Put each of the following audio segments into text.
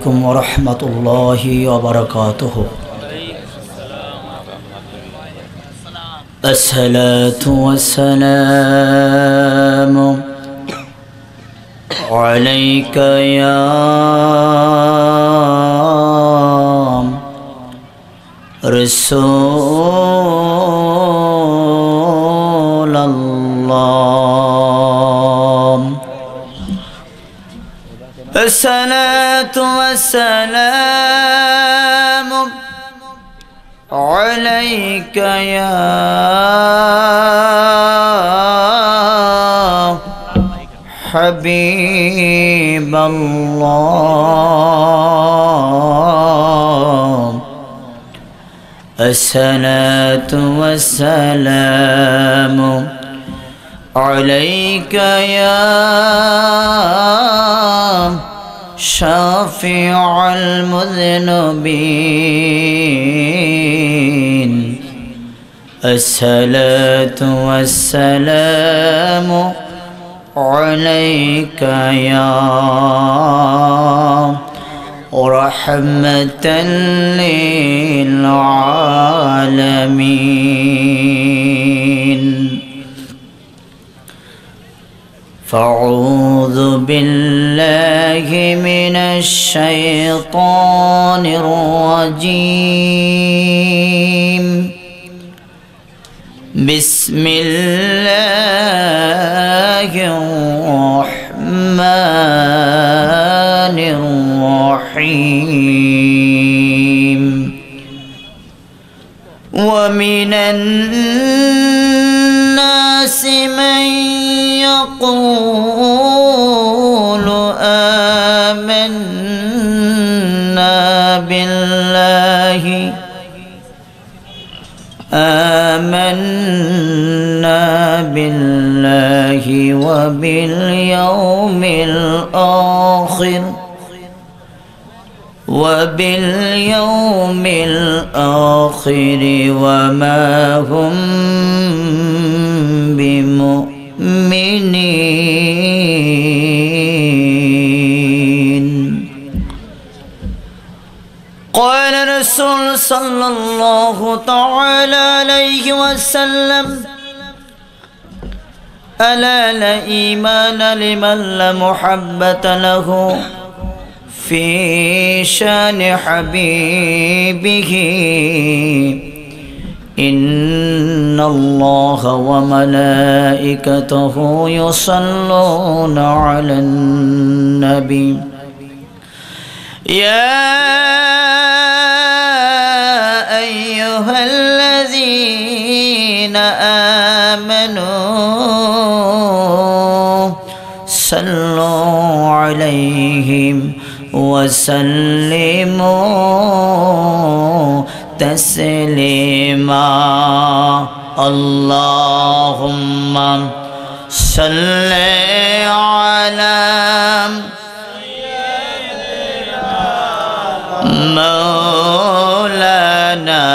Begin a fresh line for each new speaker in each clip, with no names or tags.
عليكم ورحمة الله وبركاته الصلاة والسلام عليك يا رسول الله الصلاة والسلام عليك يا حبيب الله الصلاة والسلام عليك يا شافع المذنبين الصلاة والسلام عليك يا رحمة للعالمين فأعوذ بالله من الشيطان الرجيم بسم الله الرحمن الرحيم ومن الناس من يقول آمنا بالله وباليوم الآخر وما هم بمؤمنين قال رسول صلى الله تعالى عليه وسلم ألا لا إيمان لمن لا محبة له في شان حبيبه إن الله وملائكته يصلون على النبي يا أيها الذين آمنوا صلوا عليهم وسلموا تسليما اللهم صل على مولانا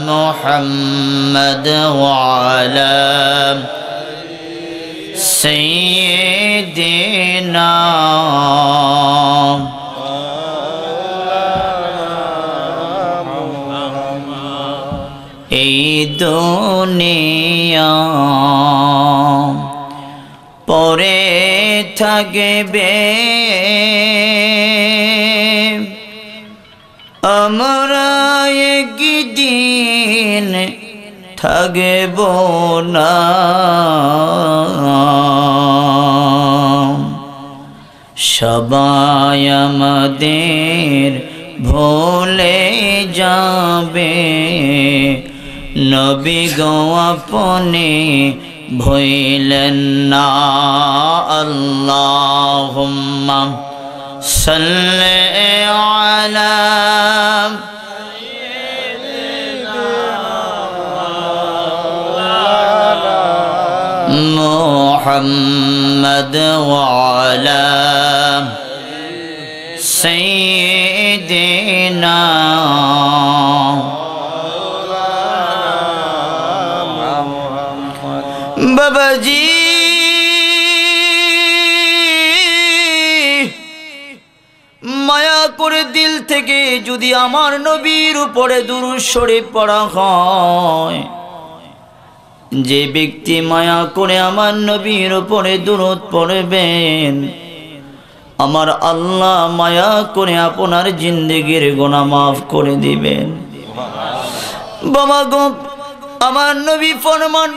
محمد وعلى سيدنا এই দুনিয়া পরে থাকবে আমরা একদিন থাকব না সবাই আমাদের ভুলে যাবে নবী গো আপনি ভুলেন না আল্লাহুম্মা সাল্লি আলা মুহাম্মদ ওয়া আলা সাইয়্যিদিনা বাবাজি মায়া দিল থেকে যদি আমার নবীর উপরে দুরূদ শরীফ পড়া হয়, যে ব্যক্তি মায়া করে আমার নবীর উপরে দুরূদ পড়বেন, আমার আল্লাহ মায়া করে আপনার জিন্দেগির গুনাহ মাফ করে দিবেন। বাবা গো, আমার নবী ফরমান,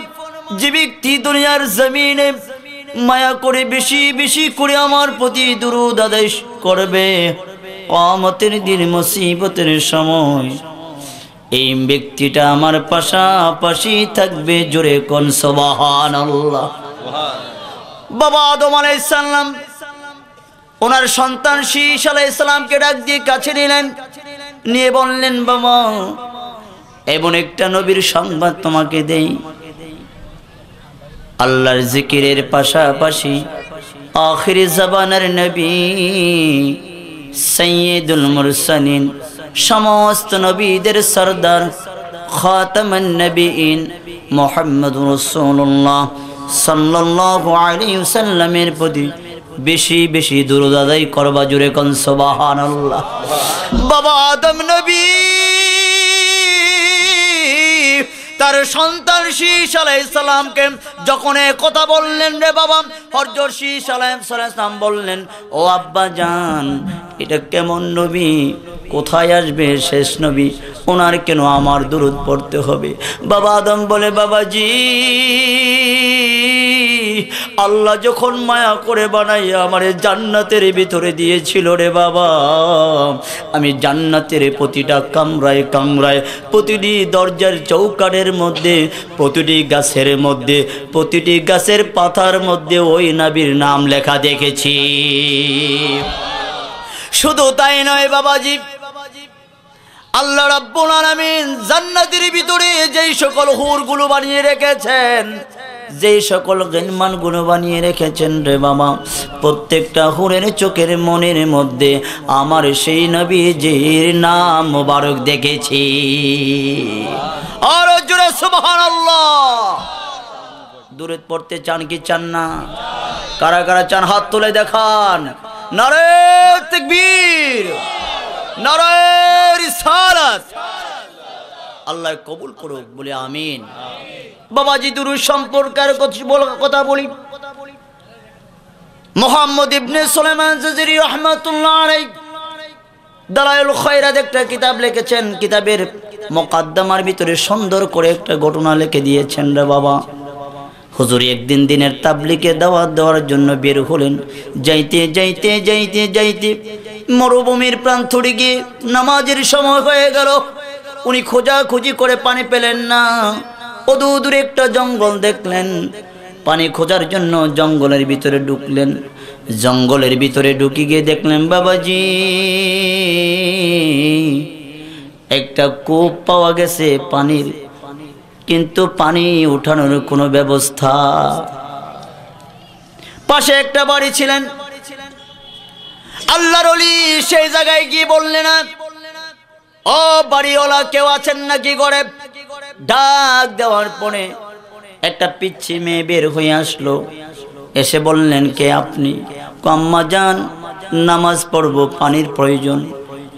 যে ব্যক্তি দুনিয়ার জমিনে মায়া করে বেশি বেশি করে আমার প্রতি দুরূদ আদায় করবে, কিয়ামতের দিন মুসিবতের সময় এই ব্যক্তিটা আমার পাশাপাশি থাকবে। জোরে কোন সুবহানাল্লাহ। বাবা আদম আলাইহিস সালাম ওনার সন্তান শীশ আলাইহিস সালামকে ডাক দিয়ে কাছে নিলেন, নিয়ে বললেন, বাবা এমন একটা নবীর সংবাদ তোমাকে দেই, আল্লাহর জিকিরের পাশাপাশি আখির জামানার নবী সাইয়্যিদুল মুরসালিন, সমস্ত নবীদের সরদার খাতামুন নবিয়্যিন মুহাম্মদুর রাসূলুল্লাহ সাল্লাল্লাহু আলাইহি ওয়াসাল্লামের প্রতি বেশি বেশি দুরূদ আদায় করবা। জোরে কোন সুবহানাল্লাহ। বাবা আদম নবী তার সন্তান শীশ আলাইহিস সালামকে যখন কথা বললেন, রে বাবা, হযরত শীশ আলাইহিস সালাম বললেন, ও আব্বা জান, এটা কেমন নবী, কোথায় আসবে শেষ নবী, ওনার কেন আমার দুরূদ পড়তে হবে? বাবা আদম বলে, বাবাজি, আল্লাহ যখন মায়া করে বানাইয়া আমার জান্নাতের ভিতরে দিয়েছিল রে বাবা, আমি জান্নাতের প্রতিটা কামরায় কামরায়, প্রতিটি দরজার চৌকাঠের মধ্যে, প্রতিটি গাছের মধ্যে, প্রতিটি গাছের পাতার মধ্যে ওই নবীর নাম লেখা দেখেছি। শুধু তাই নয় বাবাজি, আল্লাহ রাব্বুল আলামিন জান্নাতের ভিতরে যেই সকল হুরগুলো বানিয়ে রেখেছেন, যেই সকল গিলমানগুলো বানিয়ে রেখেছেন রে বাবা, প্রত্যেকটা হুরের চোখের মনের মধ্যে আমার সেই নবীজির নাম মোবারক দেখেছি। আর জোরে সুবহানাল্লাহ। দুরূদ পড়তে চান কি চান না? কারা কারা চান হাত তুলে দেখান। নারে তাকবীর, নারে রিসালাত। আল্লাহ কবুল করুক, বলে আমিন। বাবাজি দুরূদ সম্পর্কের কথা বলি। মুহাম্মদ ইবনে সুলাইমান জাযরি রাহমাতুল্লাহ আলাইহি দালাইল খায়রাত একটা কিতাব লিখেছেন। কিতাবের মুকদ্দমার ভিতরে সুন্দর করে একটা ঘটনা লিখে দিয়েছেন রে বাবা। হুজুর একদিন দিনের তাবলীগে দাওয়াত দেওয়ার জন্য বের হলেন। যাইতে যাইতে যাইতে যাইতে মরুভূমির প্রান্তরে গিয়ে নামাজের সময় হয়ে গেল। উনি খোঁজাখুঁজি করে পানি পেলেন না। অদূর একটা জঙ্গল দেখলেন, পানি খোঁজার জন্য জঙ্গলের ভিতরে ঢুকলেন। জঙ্গলের ভিতরে ঢুকে গিয়ে দেখলেন, বাবাজি, একটা কূপ পাওয়া গেছে পানির, কিন্তু পানি উঠানোর কোনো ব্যবস্থা। পাশে একটা বাড়ি ছিলেন। আল্লাহর ওলি সেই জায়গায় গিয়ে বললেন, ও বাড়িওয়ালা, কেউ আছেন নাকি ঘরে? ডাক দেওয়ার পরে একটা পিচ্ছি মেয়ে বের হয়ে আসলো। এসে বললেন, কে আপনি? আম্মা জান, নামাজ পড়বো, পানির প্রয়োজন,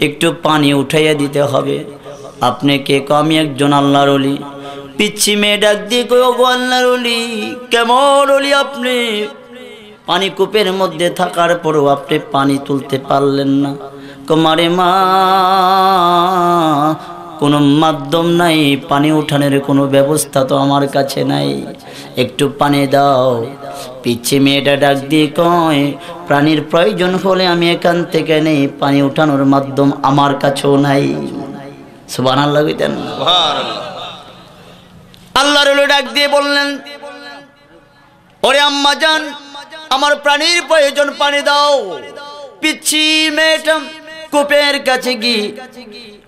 একটু পানি উঠাইয়া দিতে হবে। আপনি কে? আমি একজন আল্লাহর ওলি। পিচ্ছি মেয়ে ডাক দিয়ে কই, ওগো আল্লাহর ওলি, কেমন ওলি আপনি? পানি কূপের মধ্যে থাকার পরেও আপনি পানি তুলতে পারলেন না। কমারে মা, কোনো মাধ্যম নাই, পানি উঠানোর কোনো ব্যবস্থা তো আমার কাছে নাই, একটু পানি দাও। পিচ্ছি মেয়েটা ডাক দিয়ে কয়, পানির প্রয়োজন হলে আমি এখান থেকে নেই, পানি উঠানোর মাধ্যম আমার কাছেও নাই। সুবহানাল্লাহ কইতেন। আল্লাহর ওলি ডাক দিয়ে বললেন, ওরে আম্মা জান, আমার পানির প্রয়োজন, পানি দাও। পিচ্ছি মেয়েটা কূপের কাছে গিয়ে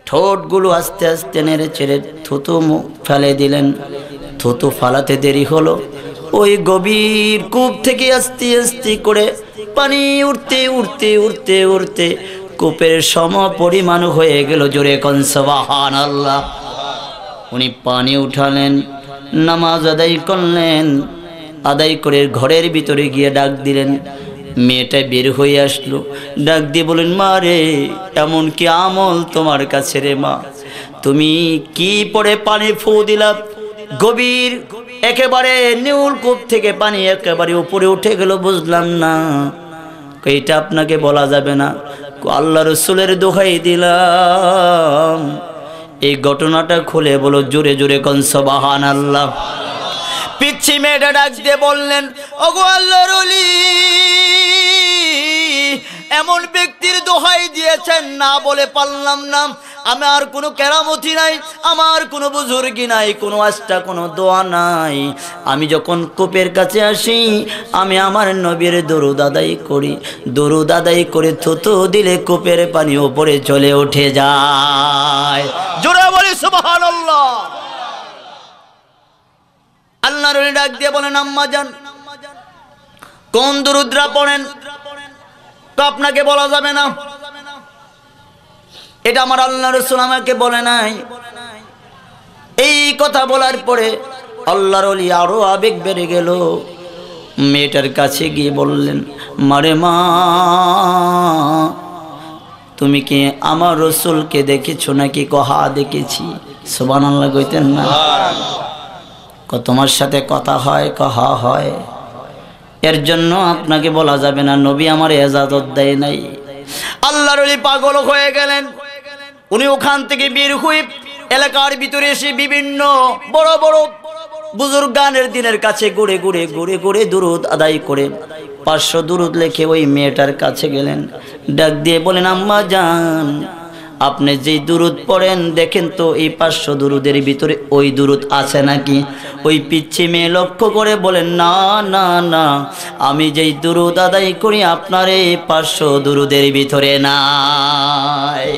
ঠোঁটগুলো আস্তে আস্তে নেড়ে চেড়ে থুতু ফেলে দিলেন। থুতু ফালাতে দেরি হলো, ওই গভীর কূপ থেকে আস্তে আস্তে করে পানি উঠতে উঠতে উঠতে উঠতে কূপের সম পরিমাণ হয়ে গেল। জোরে কোন সুবহানাল্লাহ। উনি পানি উঠালেন, নামাজ আদায় করলেন। আদায় করে ঘরের ভিতরে গিয়ে ডাক দিলেন, মেয়েটা বের হয়ে আসলো, ডাক দিয়ে বলেন, মা রে, এমন কি আমল তোমার কাছে রে মা? তুমি কি পরে পানি ফু দিলা? গভীর একেবারে নিউল কূপ থেকে পানি একেবারে উপরে উঠে গেল, বুঝলাম না। এইটা আপনাকে বলা যাবে না। আল্লাহ রসুলের দোহাই দিলাম, এই ঘটনাটা খুলে বলো জোরে জোরে কোন সুবহানাল্লাহ। পিচ্ছি মেয়েটা ডাক দিয়ে বললেন, ওগো আল্লাহর ওলি, এমন ব্যক্তির দোহাই দিয়েছেন, না বলে পারলাম না। আমার কোনো কেরামতি নাই, আমার কোনো বুজুর্গি নাই, কোনো আস্থা, কোনো দোয়া নাই। আমি যখন কূপের কাছে আসি, আমি আমার নবীর দরুদ আদায় করি। দরুদ আদায় করে থুতু দিলে কূপের পানি উপরে চলে উঠে যায়। জোরে বলি সুবহানাল্লাহ। আল্লাহর ওলি ডাক দিয়ে বলেন, আম্মা জান, কোন দরুদরা পড়েন? তো আপনাকে বলা যাবে না, এটা আমার আল্লাহ রাসূল আমাকে বলে নাই। এই কথা বলার পরে আল্লাহর ওলি আরো আবেগ বেড়ে গেল। মেয়েটার কাছে গিয়ে বললেন, মারে মা, তুমি কি আমার রসুলকে দেখেছো নাকি? কহা দেখেছি। সুবহানাল্লাহ কইতেন না? তোমার সাথে কথা হয়, কহা হয়, এর জন্য আপনাকে বলা যাবে না, নবী আমার ইজাজত দেয় নাই। আল্লাহর ওলি পাগল হয়ে গেলেন। উনি ওখান থেকে বের হয়ে এলাকার ভিতরে এসে বিভিন্ন বড় বড় বুজুর্গানের দিনের কাছে ঘুরে ঘুরে ঘুরে ঘুরে দুরুদ আদায় করে 500 দুরুদ লিখে ওই মেয়েটার কাছে গেলেন। ডাক দিয়ে বলেন, আম্মা জান, আপনি যেই দুরুদ পড়েন, দেখেন তো এই 500 দুরুদের ভিতরে ওই দুরুদ আছে নাকি? ওই পিচ্ছি মেয়ে লক্ষ্য করে বলেন, না না না, আমি যেই দুরুদ আদায় করি আপনার এই 500 দুরুদের ভিতরে নাই।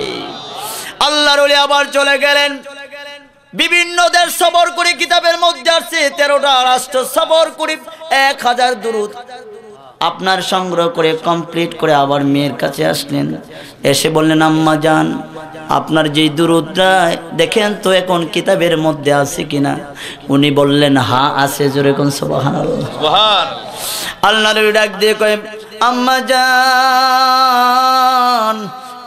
আল্লাহর ওলি আবার চলে গেলেন। বিভিন্ন দেশ সফর করে, কিতাবের মধ্যে আছে 13টা রাষ্ট্র সফর করে 1000 দুরুদ আপনার সংগ্রহ করে কমপ্লিট করে আবার মেয়ের কাছে আসলেন। এসে বললেন, আম্মা জান, আপনার যেই দুরুদটা দেখেন তো এখন কিতাবের মধ্যে আছে কিনা? উনি বললেন, হ্যাঁ আছে। জোরে কোন সুবহানাল্লাহ। আল্লাহর ওলি ডাক দিয়ে কয়, আম্মা জান,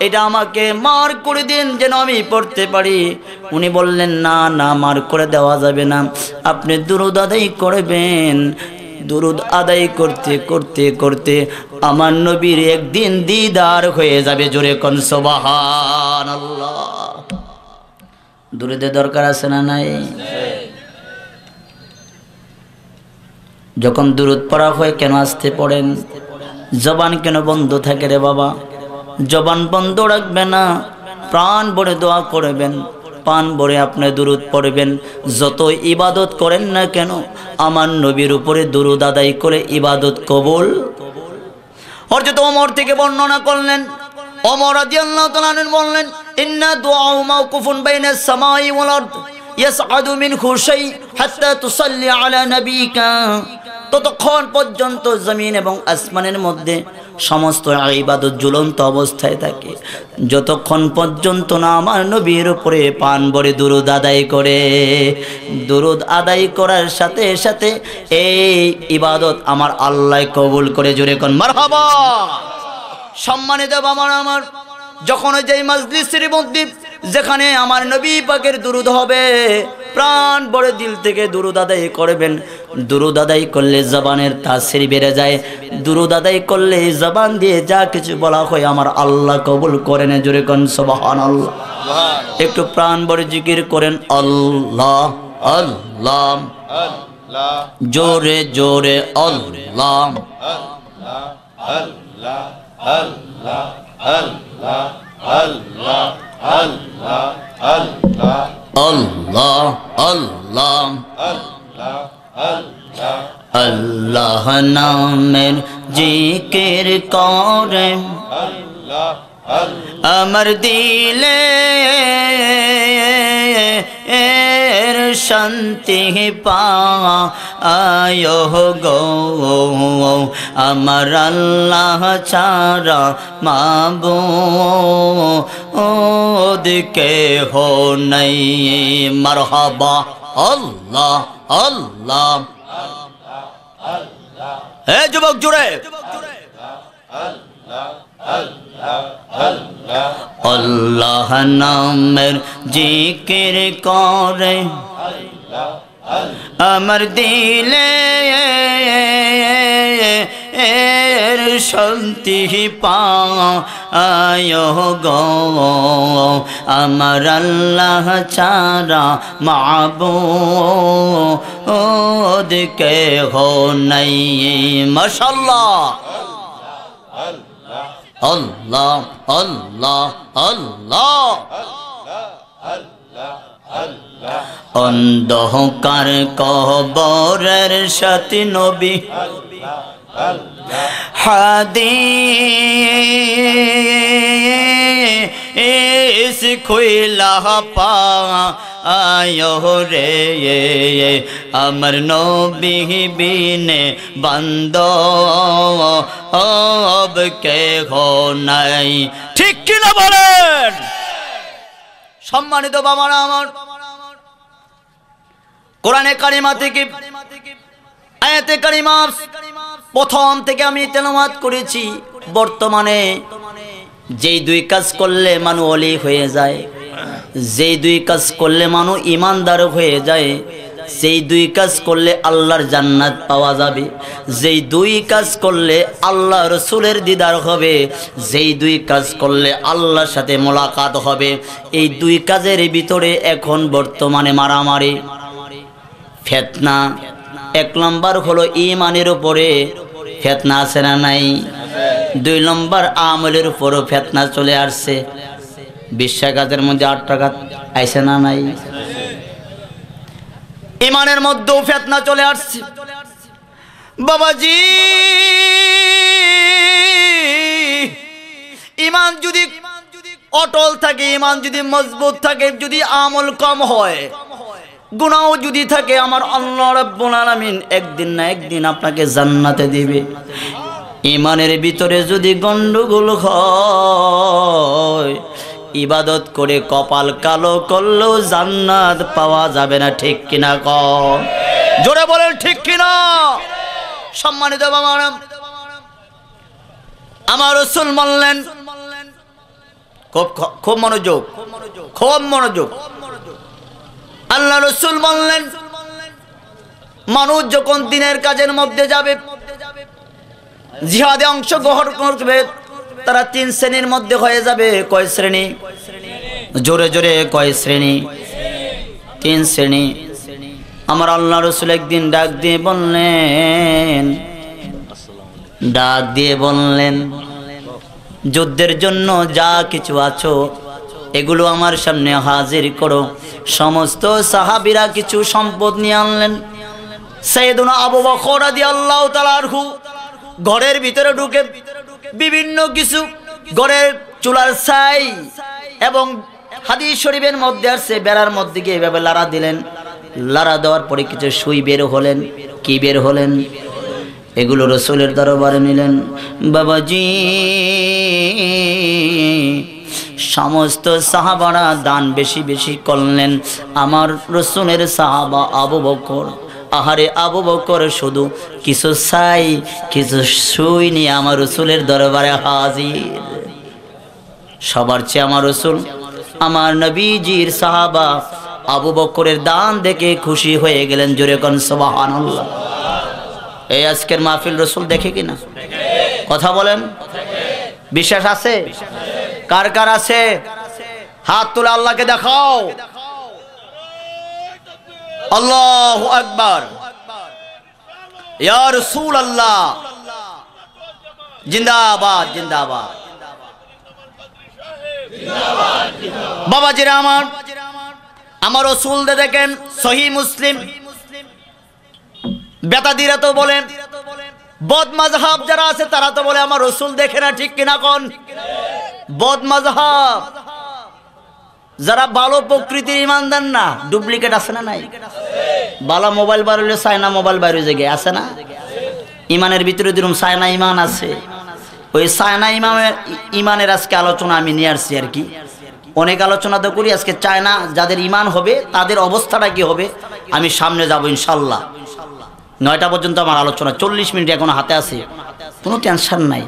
এটা আমাকে মার করে দিন যেন আমি পড়তে পারি। উনি বললেন, না না, মার করে দেওয়া যাবে না, আপনি দুরুদ আদায় করবেন। দুরুদ আদায় করতে করতে করতে আমার নবীর একদিন দিদার হয়ে যাবে। জোরে কোন সুবহানাল্লাহ। দুরুদের দরকার আছে না নাই? যখন দুরুদ পড়া হয়, কেন আসতে পড়েন? জবান কেন বন্ধ থাকে রে বাবা? জবান বন্ধ রাখবে না, প্রাণ ভরে দোয়া করবেন, প্রাণ ভরে আপনি দুরুদ পড়বেন। যত ইবাদত করেন না কেন, আমার নবীর উপরে দুরুদ আদায় করে ইবাদত কবুল। হযরত ওমর থেকে বর্ণনা করলেন, ওমর রাদিয়াল্লাহু তাআলা আনহু বললেন, ইন্না দুআউ মাওকুফুন বাইনাস সামাই ওয়াল আরদ ইয়াসআদু মিনহু শাই হাত্তা তুসাল্লি আলা নাবিকা। ততক্ষণ পর্যন্ত জমিন এবং আসমানের মধ্যে সমস্ত ইবাদত ঝুলন্ত অবস্থায় থাকে, যতক্ষণ পর্যন্ত না আমার নবীর উপরে প্রাণ ভরে দুরুদ আদায় করে। দুরুদ আদায় করার সাথে সাথে এই ইবাদত আমার আল্লাহ কবুল করে। জোরে কোন মারহাবা। সম্মানিত আমার যখন যেই মাজলিসের মধ্যে যেখানে আমার নবী পাকের দুরুদ হবে, প্রাণ ভরে দিল থেকে দুরুদ আদায় করবেন। দুরুদ আদায় করলে জবানের তাসির বেড়ে যায়। দুরুদ আদায় করলে জবান দিয়ে যা কিছু বলা হয় আমার আল্লাহ কবুল করেন। জোরে কোন সুবহানাল্লাহ। একটু প্রাণ ভরে জিকির করেন, আল্লাহ আল্লাহ, জোরে জোরে আল্লাহ আল্লাহ আল্লাহ আল্লাহ আল্লাহ আল্লাহ আল্লাহ আল্লাহ আল্লাহ আল্লাহ আল্লাহ নামের জিকির করে আমার দিলে এর শান্তি পায় গো। আমার আল্লাহ ছাড়া মাবুদ কেহ নাই। মারহাবা আল্লাহ আল্লাহ। হে যুবক জুড়ে আল্লাহ নামের জিকির করে আমার দিলে এর শান্তি পায় গো আমার আল্লাহ ছাড়া মাবুদ কেহ নাই মাশাআল্লাহ আল্লাহ আল্লাহ আল্লাহ অন্ধকার কবরের সাথী নবী হাদিস খুইলা পায় রে আমার নবী বিনে বান্ধব কেহ নাই ঠিক কিনা বলেন সম্মানিত বাবারা আমার কোরআনে কারিমা থেকে আয়াতে কারিমা প্রথম থেকে আমি তেলাওয়াত করেছি বর্তমানে যেই দুই কাজ করলে মানুষ ওলি হয়ে যায় যেই দুই কাজ করলে মানুষ ঈমানদার হয়ে যায় যেই দুই কাজ করলে আল্লাহর জান্নাত পাওয়া যাবে যেই দুই কাজ করলে আল্লাহ রাসূলের দিদার হবে যেই দুই কাজ করলে আল্লাহর সাথে মোলাকাত হবে এই দুই কাজের ভিতরে এখন বর্তমানে মারামারি ফিতনা এক নম্বর হলো ঈমানের উপরে ফিতনা আছে না নাই দুই নম্বর আমলের উপরও ফিতনা চলে আসছে বিশ্বাস কাজের মধ্যে 8 টাকা আইছে না নাই ঈমানের মধ্যেও ফিতনা চলে আসছে বাবাজি ঈমান যদি অটল থাকে ঈমান যদি মজবুত থাকে যদি আমল কম হয় গুনাহ যদি থাকে আমার আল্লাহ রাব্বুল আলামিন একদিন না একদিন আপনাকে জান্নাতে দিবে ঈমানের ভিতরে যদি গন্ডগোল হয় ইবাদত করে কপাল কালো করলেও জান্নাত পাওয়া যাবে না ঠিক কিনা কম জোরে বলেন ঠিক কিনা সম্মানিত বাবারা আমার রাসূল বললেন খুব মনোযোগ আল্লাহ রাসূল বললেন মানুষ যখন দিনের কাজের মধ্যে যাবে জিহাদে অংশগ্রহণ করবে তারা 3 শ্রেণীর মধ্যে হয়ে যাবে কয় শ্রেণী জোরে জোরে কয় শ্রেণী 3 শ্রেণী আমার আল্লাহ রাসূল একদিন ডাক দিয়ে বললেন যুদ্ধের জন্য যা কিছু আছো এগুলো আমার সামনে হাজির করো সমস্ত সাহাবীরা কিছু সম্পদ নিয়ে আনলেন সাইয়েদুনা আবু বকর রাদিয়াল্লাহু তাআলা আনহু ঘরের ভিতরে ঢুকে বিভিন্ন কিছু ঘরের চুলার ছাই এবং হাদিস শরীফের মধ্যে আছে বেড়ার মধ্যে গিয়ে এভাবে লাড়া দিলেন লাড়া দেওয়ার পরে কিছু সুই বের হলেন কি বের হলেন এগুলো রাসূলের দরবারে নিলেন বাবাজি সমস্ত সাহাবারা দান বেশি বেশি করলেন আমার রাসূলের সাহাবা আবু বকর আহারে আবু বকর শুধু কিছু ছাই কিছু সুই নিয়ে আমার রাসূলের দরবারে হাজির সবার চেয়ে আমার রাসূল আমার নবীজির সাহাবা আবু বকরের দান দেখে খুশি হয়ে গেলেন জোরে কোন সুবহানাল্লাহ এই আজকের মাহফিল রাসূল দেখে কিনা কথা বলেন বিশ্বাস আছে কার কার আছে হাত তুলে আল্লাহকে দেখাও আল্লাহু আকবার ইয়া রাসূলুল্লাহ জিন্দাবাদ জিন্দাবাদ বাবাজিরা আমার রাসূল দেখেন সহিহ মুসলিম বেতাদিরা তো বলেন বদ মাযহাব যারা আছে তারা তো বলে আমার রাসূল দেখে না ঠিক কিনা কোন বদ মাযহাব যারা ভালো প্রকৃতির ঈমানদার না ডুপ্লিকেট আছে না নাই ভালো মোবাইল বার হইলে চায়না মোবাইল বার হয়ে যায় আছে না ঈমানের ভিতরে যেরকম চায়না ঈমান আছে ওই চায়না ঈমানের আজকে আলোচনা আমি নিয়ে আসছি আর কি অনেক আলোচনা তো করি আজকে চায়না যাদের ঈমান হবে তাদের অবস্থাটা কি হবে আমি সামনে যাব ইনশাআল্লাহ 9টা পর্যন্ত আমার আলোচনা 40 মিনিট এখন হাতে আছে কোনো টেনশন নাই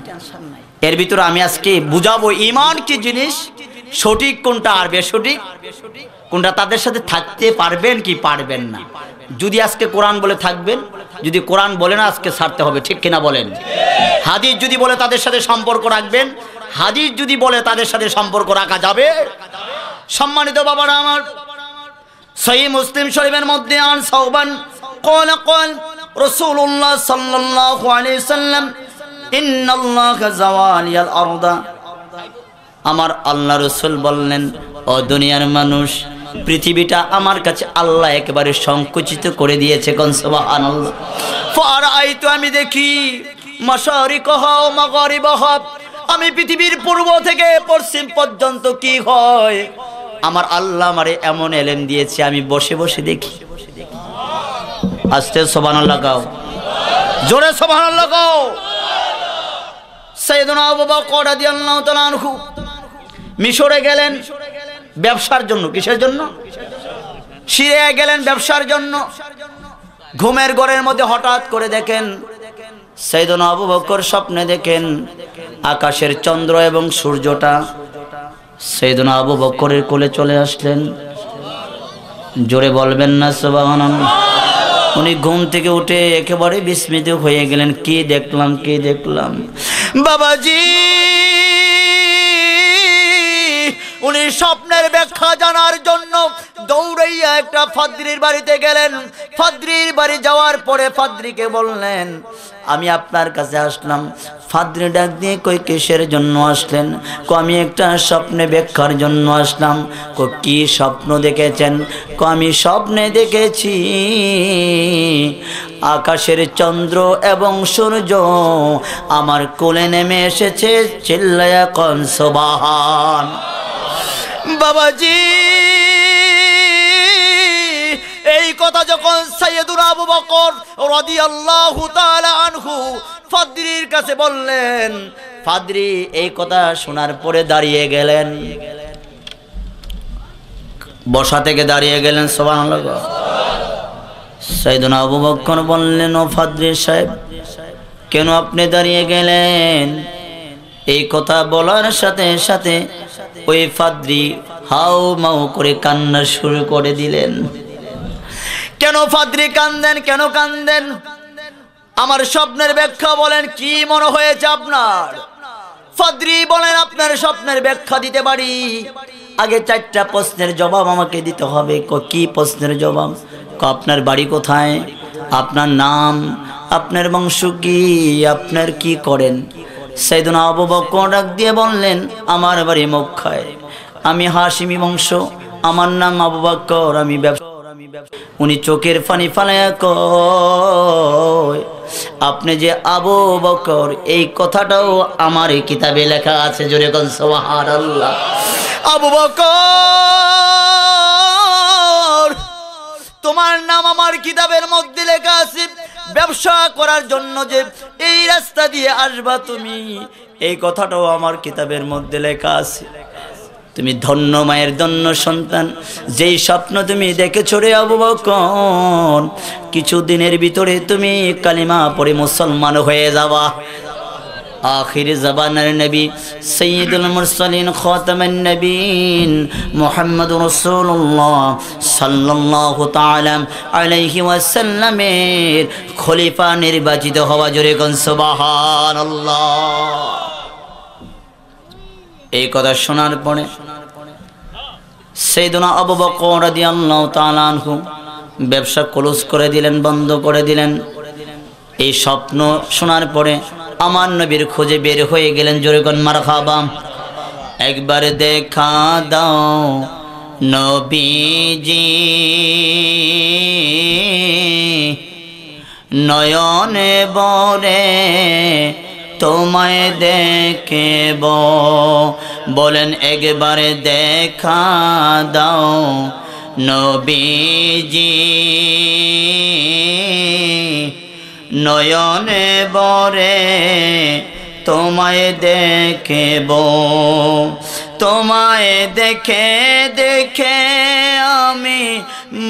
এর ভিতরে আমি আজকে বুঝাবো ঈমান কি জিনিস, সঠিক কোনটা আর বেসঠিক কোনটা, তাদের সাথে থাকতে পারবেন কি পারবেন না। যদি আজকে কোরআন বলে থাকবেন, যদি কোরআন বলে না আজকে ছাড়তে হবে, ঠিক কিনা বলেন। হাদিস যদি বলে তাদের সাথে সম্পর্ক রাখবেন, হাদিস যদি বলে তাদের সাথে সম্পর্ক রাখা যাবে। সম্মানিত বাবারা আমার, সহিহ মুসলিম শরীফের মধ্যে আন সাওবান قال قال رسول الله صلى الله عليه وسلم ان الله زوالي الارض, আমার আল্লাহ রাসূল বললেন, ও দুনিয়ার মানুষ, পৃথিবীটা আমার কাছে আল্লাহ একেবারে সংকুচিত করে দিয়েছে। কোন সুবহানাল্লাহ। ফারাআইতু, আমি দেখি, মাশারিকাহা ওয়া মাগারিবাহা, আমি পৃথিবীর পূর্ব থেকে পশ্চিম পর্যন্ত কি হয়, আমার আল্লাহ আমারে এমন এলেম দিয়েছে, আমি বসে বসে দেখি। আস্তে সুবহানাল্লাহ গাও, জোরে সুবহানাল্লাহ গাও। সাইয়েদুনা আবু বকর রাদিয়াল্লাহু তাআলা আনহু মিশরে গেলেন ব্যবসার জন্য। কিসের জন্য? সিরিয়া গেলেন ব্যবসার জন্য। ঘুমের ঘরের মধ্যে হঠাৎ করে দেখেন, সাইয়েদুনা আবু বকর স্বপ্নে দেখেন আকাশের চন্দ্র এবং সূর্যটা সাইয়েদুনা আবু বকরের কোলে চলে আসলেন। জোরে বলবেন না সুবহানাল্লাহ। উনি ঘুম থেকে উঠে একেবারে বিস্মিত হয়ে গেলেন, কি দেখলাম, কি দেখলাম বাবাজি। উনি স্বপ্নের ব্যাখ্যা জানার জন্য দৌড়াইয়া একটা ফাদ্রির বাড়িতে গেলেন। ফাদ্রির বাড়ি যাওয়ার পরে ফাদ্রিকে বললেন, আমি আপনার কাছে আসলাম। ফাদ্রি ডাক দিয়ে কই কিসের জন্য আসলেন? আমি একটা স্বপ্নে ব্যাখ্যার জন্য আসলাম। কি স্বপ্ন দেখেছেন? আমি স্বপ্নে দেখেছি আকাশের চন্দ্র এবং সূর্য আমার কোলে নেমে এসেছে। চিল্লায়া কোন সুবহান। বাবাজি, এই কথা যখন সাইয়েদুনা আবু বকর রাদিয়াল্লাহু তাআলা আনহু ফাদ্রির কাছে বললেন, ফাদ্রি এই কথা শোনার পরে দাঁড়িয়ে গেলেন, বসা থেকে দাঁড়িয়ে গেলেন। সুবহানাল্লাহ। সাইয়েদুনা আবু বকর বললেন, ও ফাদ্রি সাহেব, কেন আপনি দাঁড়িয়ে গেলেন? এই কথা বলার সাথে সাথে ওই ফাদ্রি হাউ মাউ করে কান্না শুরু করে দিলেন। কেন ফাদ্রি কান্দেন? কেন কান্দেন? আমার স্বপ্নের ব্যাখ্যা বলেন, কি মনে হয়েছে আপনার? ফাদ্রি বলেন, আপনার স্বপ্নের ব্যাখ্যা দিতে পারি, আগে 4টা প্রশ্নের জবাব আমাকে দিতে হবে। কি প্রশ্নের জবাব? আপনার বাড়ি কোথায়, আপনার নাম, আপনার বংশ কি, আপনার কি করেন? সাইয়েদুনা আবু বকর ডাক দিয়ে বললেন, আমার বাড়ি মক্কায়, আমি হাশিমি বংশ, আমার নাম আবু বকর, আমি ব্যবসা। উনি চোখের পানি ফালায়া কয়, আপনি যে আবু বকর, এই কথাটাও আমার এই কিতাবে লেখা আছে। জোরে কোন সুবহানাল্লাহ। আবু বকর, তোমার নাম আমার কিতাবের মধ্যে লেখা আছে। ব্যবসা করার জন্য যে এই রাস্তা দিয়ে আসবা তুমি, এই কথাটাও আমার কিতাবের মধ্যে লেখা আছে। তুমি ধন্য মায়ের ধন্য সন্তান, যেই স্বপ্ন তুমি দেখেছো রে আবু বকর, কিছুদিনের ভিতরে তুমি কালিমা পড়ে মুসলমান হয়ে যাবা। আখির জামানার নবী সাইয়্যিদুল মুরসালিন খাতামুন নবীন মুহাম্মদুর রাসূলুল্লাহ সাল্লাল্লাহু তাআলা আলাইহি ওয়াসাল্লামের খলিফা নির্বাচিত হওয়া। জোরে কোন সুবহানাল্লাহ। এই কথা শোনার পরে সাইয়েদুনা আবু বকর রাদিয়াল্লাহু তাআলা আনহু ব্যবসা ক্লোজ করে দিলেন, বন্ধ করে দিলেন। এই স্বপ্ন শোনার পরে আমার নবীর খোঁজে বের হয়ে গেলেন। জোরে কোন মারহাবা। একবার দেখা দাও নবীজি, নয়নে বরে তোমায় দেখব। বলেন একবারে দেখা দাও নবীজি, নয়নে বরে তোমায় দেখব। তোমায় দেখে দেখে আমি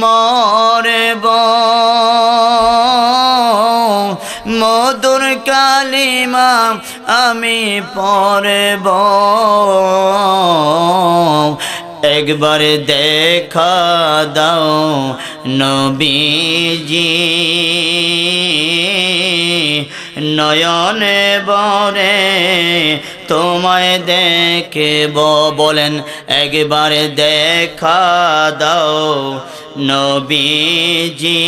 মরব, মধুর কালিমা আমি পড়ব একবার দেখা দাও নবীজি নয়নে বরে তোমায় দেখব বলেন একবার দেখা দাও নবীজি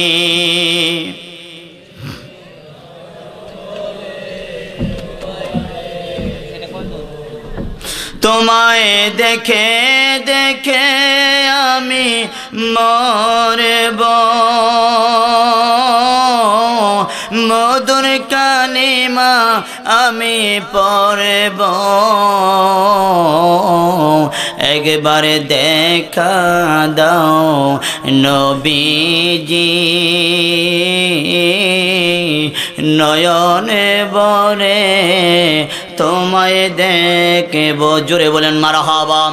তোমায় দেখে দেখে আমি মরব মধুর কালিমা আমি পড়ব একবার দেখা দাও নবীজি নয়নে বরে তোমায় দেখব জোরে বলেন মারহাবা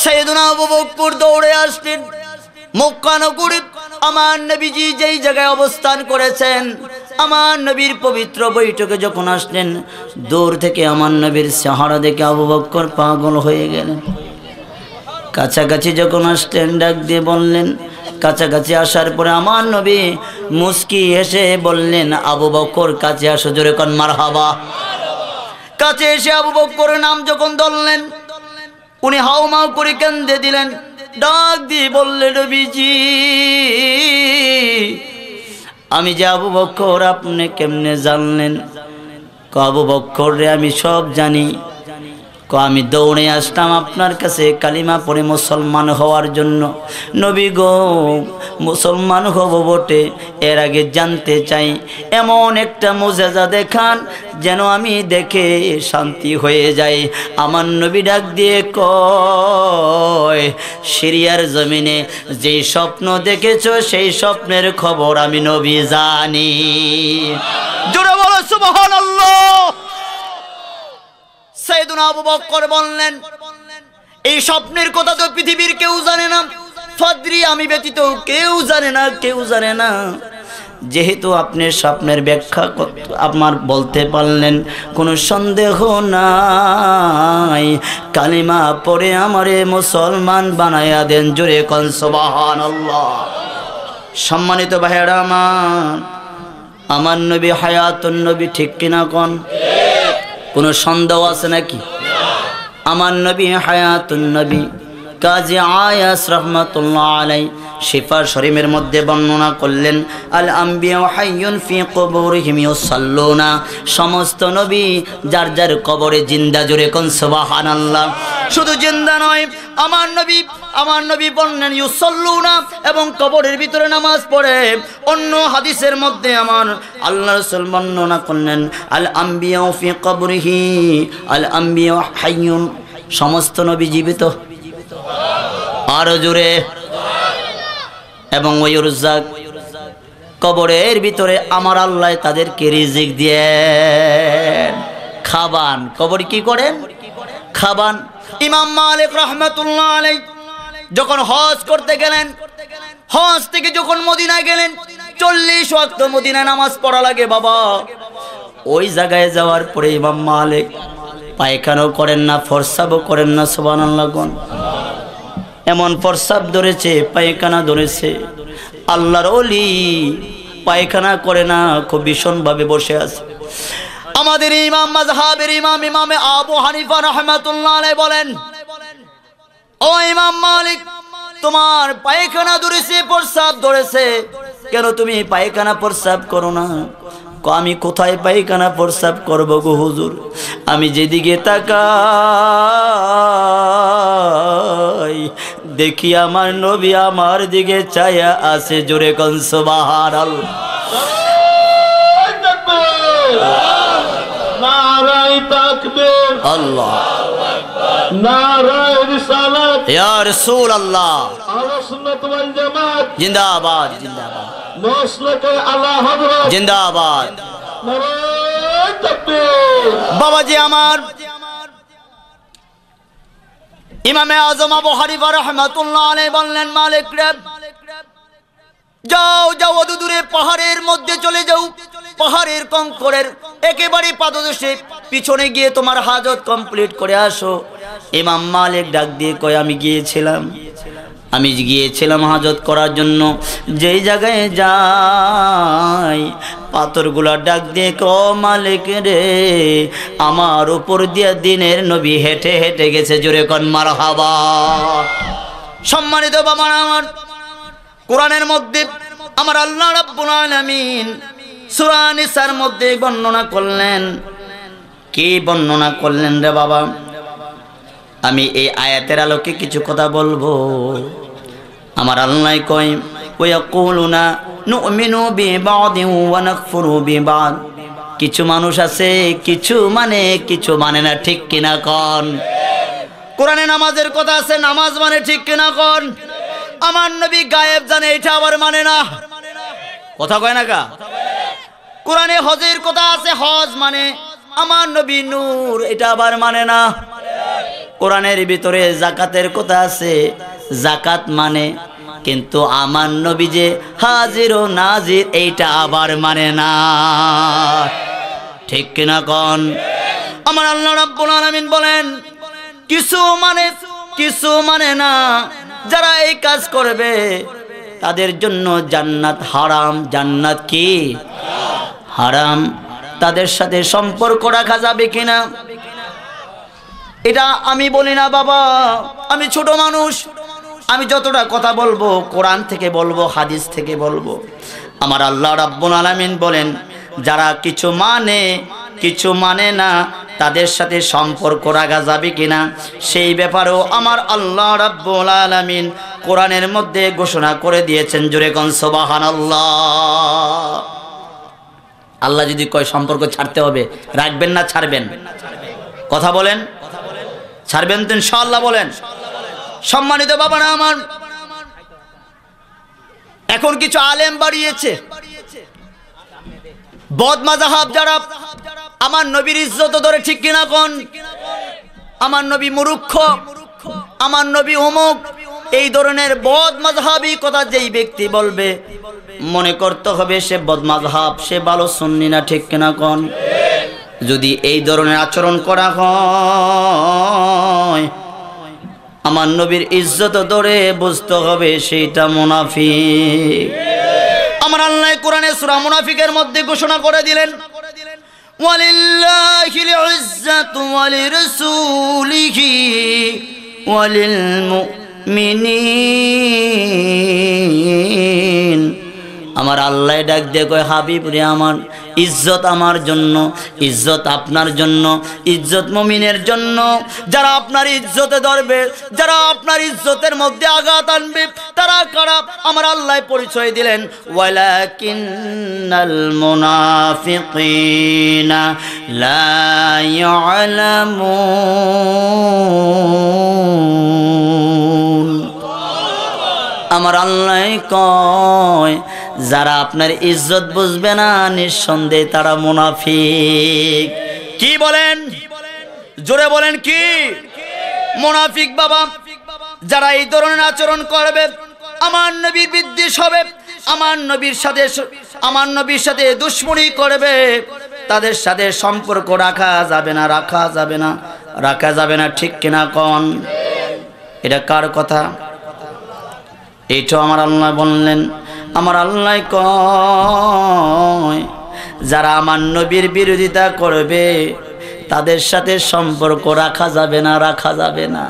সাইয়েদুনা আবু বকর দৌড়ে আসলেন মক্কা নগরী আমার নবীজি যেই জায়গায় অবস্থান করেছেন আমার নবীর পবিত্র বৈঠকে যখন আসলেন দূর থেকে আমার নবীর চেহারা দেখে আবু বকর পাগল হয়ে গেলেন কাছাকাছি যখন আসলেন ডাক দিয়ে বললেন কাছাকাছি আসার পরে আমার নবী মুস্কি হেসে বললেন আবু বকর কাছে আসো জোরে কোন মারহাবা কাছে এসে আবু বকরের নাম যখন ধরলেন উনি হাউমাউ করে কেঁদে দিলেন ডাক দিয়ে বললেন নবীজি আমি যে আবু বকর আপনি কেমনে জানলেন আবু বকর রে আমি সব জানি আমি দৌড়ে আসলাম আপনার কাছে কালিমা পড়ে মুসলমান হওয়ার জন্য নবী গো মুসলমান হব বটে এর আগে জানতে চাই এমন একটা মুজিজা দেখান যেন আমি দেখে শান্তি হয়ে যাই আমার নবী ডাক দিয়ে কয় সিরিয়ার জমিনে যেই স্বপ্ন দেখেছো সেই স্বপ্নের খবর আমি নবী জানি জোরে বলো সুবহানাল্লাহ সাইয়েদুনা আবু বকর বললেন এই স্বপ্নের কথা তো পৃথিবীর কেউ জানে না ফাদরি আমি ব্যতীত কেউ জানে না যেহেতু আপনি স্বপ্নের ব্যাখ্যা আমার বলতে পারলেন কোনো সন্দেহ নাই কালিমা পড়ে আমারে মুসলমান বানায়া দেন জোরে কোন সুবহানাল্লাহ সম্মানিত ভাইরা আমার নবী হায়াতুন নবী ঠিক কিনা কোন কোনো সন্দেহ আছে নাকি আমার নবী হায়াতুন নবী কাজী আয়াস রাহমাতুল্লাহ আলাই শিফা শরীফের মধ্যে বর্ণনা করলেন আল আম্বিয়া হাইয়ুন ফি কুবুরিহিম ইউসাল্লুনা সমস্ত নবী যার যার কবরে জিন্দা জোরে কোন সুবহানাল্লাহ শুধু জিন্দা নয় আমার নবী বললেন ইউসাল্লুনা এবং কবরের ভিতরে নামাজ পড়ে অন্য হাদিসের মধ্যে আমার আল্লাহ রাসূল বর্ণনা করলেন আল আম্বিয়া ফি কবরিহি আল আম্বিয়া হাইয়ুন সমস্ত নবী জীবিত আরো জোরে এবং ওয়ুরজাক কবরের ভিতরে আমার আল্লাহ তাদেরকে রিজিক দেন খাবান কবর কি করেন খাবান ইমাম মালিক রাহমাতুল্লাহ আলাইহি যখন হজ করতে গেলেন হজ থেকে যখন মদিনায় গেলেন 40 ওয়াক্ত মদিনায় নামাজ পড়া লাগে বাবা ওই জায়গায় যাওয়ার পরে ইমাম মালিক পায়খানাও করেন না ফরসাবও করেন না সুবহানাল্লাহ কোন এমন প্রস্রাব ধরেছে পায়খানা ধরেছে আল্লাহর ওলি পায়খানা করে না খুব ভীষণভাবে বসে আছে আমাদের ইমাম মাযহাবের ইমামে আবু হানিফা রাহমাতুল্লাহ আলাইহি বলেন ও ইমাম মালিক তোমার পায়খানা ধরেছে প্রস্রাব ধরেছে কেন তুমি পায়খানা প্রস্রাব করো না আমি কোথায় পায়খানা প্রস্রাব করব গো হুজুর আমি যেদিকে তাকাই দেখি আমার নবী আমার দিকে চায়া আছে জোরে কোন সুবহানাল্লাহ নারায়ে তাকবীর আল্লাহু আকবার নারায়ে রিসালাত ইয়া রাসূলুল্লাহ আহলে সুন্নাত ওয়াল জামাত জিন্দাবাদ জিন্দাবাদ মাসলাকে আলা হযরত জিন্দাবাদ নারায়ে তাকবীর বাবাজি আমার ইমামে আযম আবু হানিফা রাহমাতুল্লাহ আলাইহি বললেন মালিক রে যাও যাও দূরে পাহাড়ের মধ্যে চলে যাও পাহাড়ের কঙ্করের একেবারে পাদদেশে পিছনে গিয়ে তোমার হাজত কমপ্লিট করে আসো। ইমাম মালিক ডাক দিয়ে কয় আমি গিয়েছিলাম হাজত করার জন্য। যেই জায়গায় যাই পাথরগুলা ডাক দিয়ে ক মালিক রে, আমার উপর দিয়ে দিনের নবী হেঁটে হেঁটে গেছে। জোরে কোন মারহাবা। সম্মানিত বাবা আমার, কোরআনের মধ্যে আমার আল্লাহ রাব্বুল আলামিন সূরা নিসার মধ্যে বর্ণনা করলেন। কি বর্ণনা করলেন রে বাবা? আমি এই আয়াতের আলোকে কিছু কথা বলবো। আমার আল্লাহ কয় ওয়ায়াকুলুনা নুমিনু বিবাদিন ওয়া নাকফুরু বিবাদ। কিছু মানুষ আছে কিছু মানে না, ঠিক কিনা কোন? কোরআনে নামাজের কথা আছে, নামাজ মানে ঠিক কিনা কোন? আমার নবী গায়েব জানে, এটা আবার মানে না। কথা কয় না কা? কোরআনে হজের কথা আছে, হজ মানে আমার নবী নূর, এটা আবার মানে না। কোরআনের ভিতরে যাকাতের কথা আছে, যাকাত মানে, কিন্তু আমার নবী যে হাজির ও নাজির এইটা আবার মানে না, ঠিক কিনা কোন? আমার আল্লাহ রাব্বুল আলামিন বলেন কিছু মানে না। যারা এই কাজ করবে তাদের জন্য জান্নাত হারাম। জান্নাত কি হারাম? তাদের সাথে সম্পর্ক রাখা যাবে কিনা এটা আমি বলি না বাবা, আমি ছোট মানুষ। আমি যতটা কথা বলবো কোরআন থেকে বলবো, হাদিস থেকে বলবো। আমার আল্লাহ রাব্বুল আলামিন বলেন যারা কিছু মানে না তাদের সাথে সম্পর্ক রাখা যাবে কিনা সেই ব্যাপারেও আমার আল্লাহ রাব্বুল আলামিন কোরআনের মধ্যে ঘোষণা করে দিয়েছেন। জোরে কোন সুবহানাল্লাহ। আল্লাহ যদি কয় সম্পর্ক ছাড়তে হবে, রাখবেন না ছাড়বেন? কথা বলেন, ছাড়বেন তো ইনশাআল্লাহ? বলেন। সম্মানিত বাবারা আমার, এখন কিছু আলেম বাড়িয়েছে বদমাযহাব যারা আমার নবীর ইজ্জত ধরে, ঠিক কিনা কোন? আমার নবী মূর্খ, আমার নবী অমুক, এই ধরনের বদমাযহাবী কথা যেই ব্যক্তি বলবে মনে করতে হবে সে বদমাযহাব, সে ভালো সুন্নি না, ঠিক কিনা কোন? যদি এই ধরনের আচরণ করা হয় আমার নবীর ইজ্জত ধরে বুঝতে হবে সেটা মুনাফিক। আমার আল্লাহ কোরআনে সূরা মুনাফিকের মধ্যে ঘোষণা করে দিলেন ওয়ালিল্লাহিল ইজ্জাতু ওয়ালিরাসূলিহি ওয়ালিল মুমিনিন। আমার আল্লাহ ডাক দিয়ে কয় হাবিব রে, আমার ইজ্জত আমার জন্য, ইজ্জত আপনার জন্য, ইজ্জত মুমিনের জন্য। যারা আপনার ইজ্জতে ধরবে, যারা আপনার ইজ্জতের মধ্যে আঘাত আনবে তারা কারা? আমার আল্লাহ পরিচয় দিলেন ওয়ালাকিন্নাল মুনাফিকিনা লা ইয়ালামুন। আমার আল্লাহ কয় যারা আপনার ইজ্জত বুঝবে না নিঃসন্দেহে তারা মুনাফিক। কি বলেন? জোরে বলেন কি? মুনাফিক বাবা। যারা এই ধরনের আচরণ করবে আমার নবীর বিদ্বেষ হবে, আমার নবীর সাথে দুশমনি করবে, তাদের সাথে সম্পর্ক রাখা যাবে না, ঠিক কিনা কোন? এটা কার কথা? এইটা আমার আল্লাহ বললেন। আমার আল্লাহ কয় যারা আমার নবীর বিরোধিতা করবে তাদের সাথে সম্পর্ক রাখা যাবে না।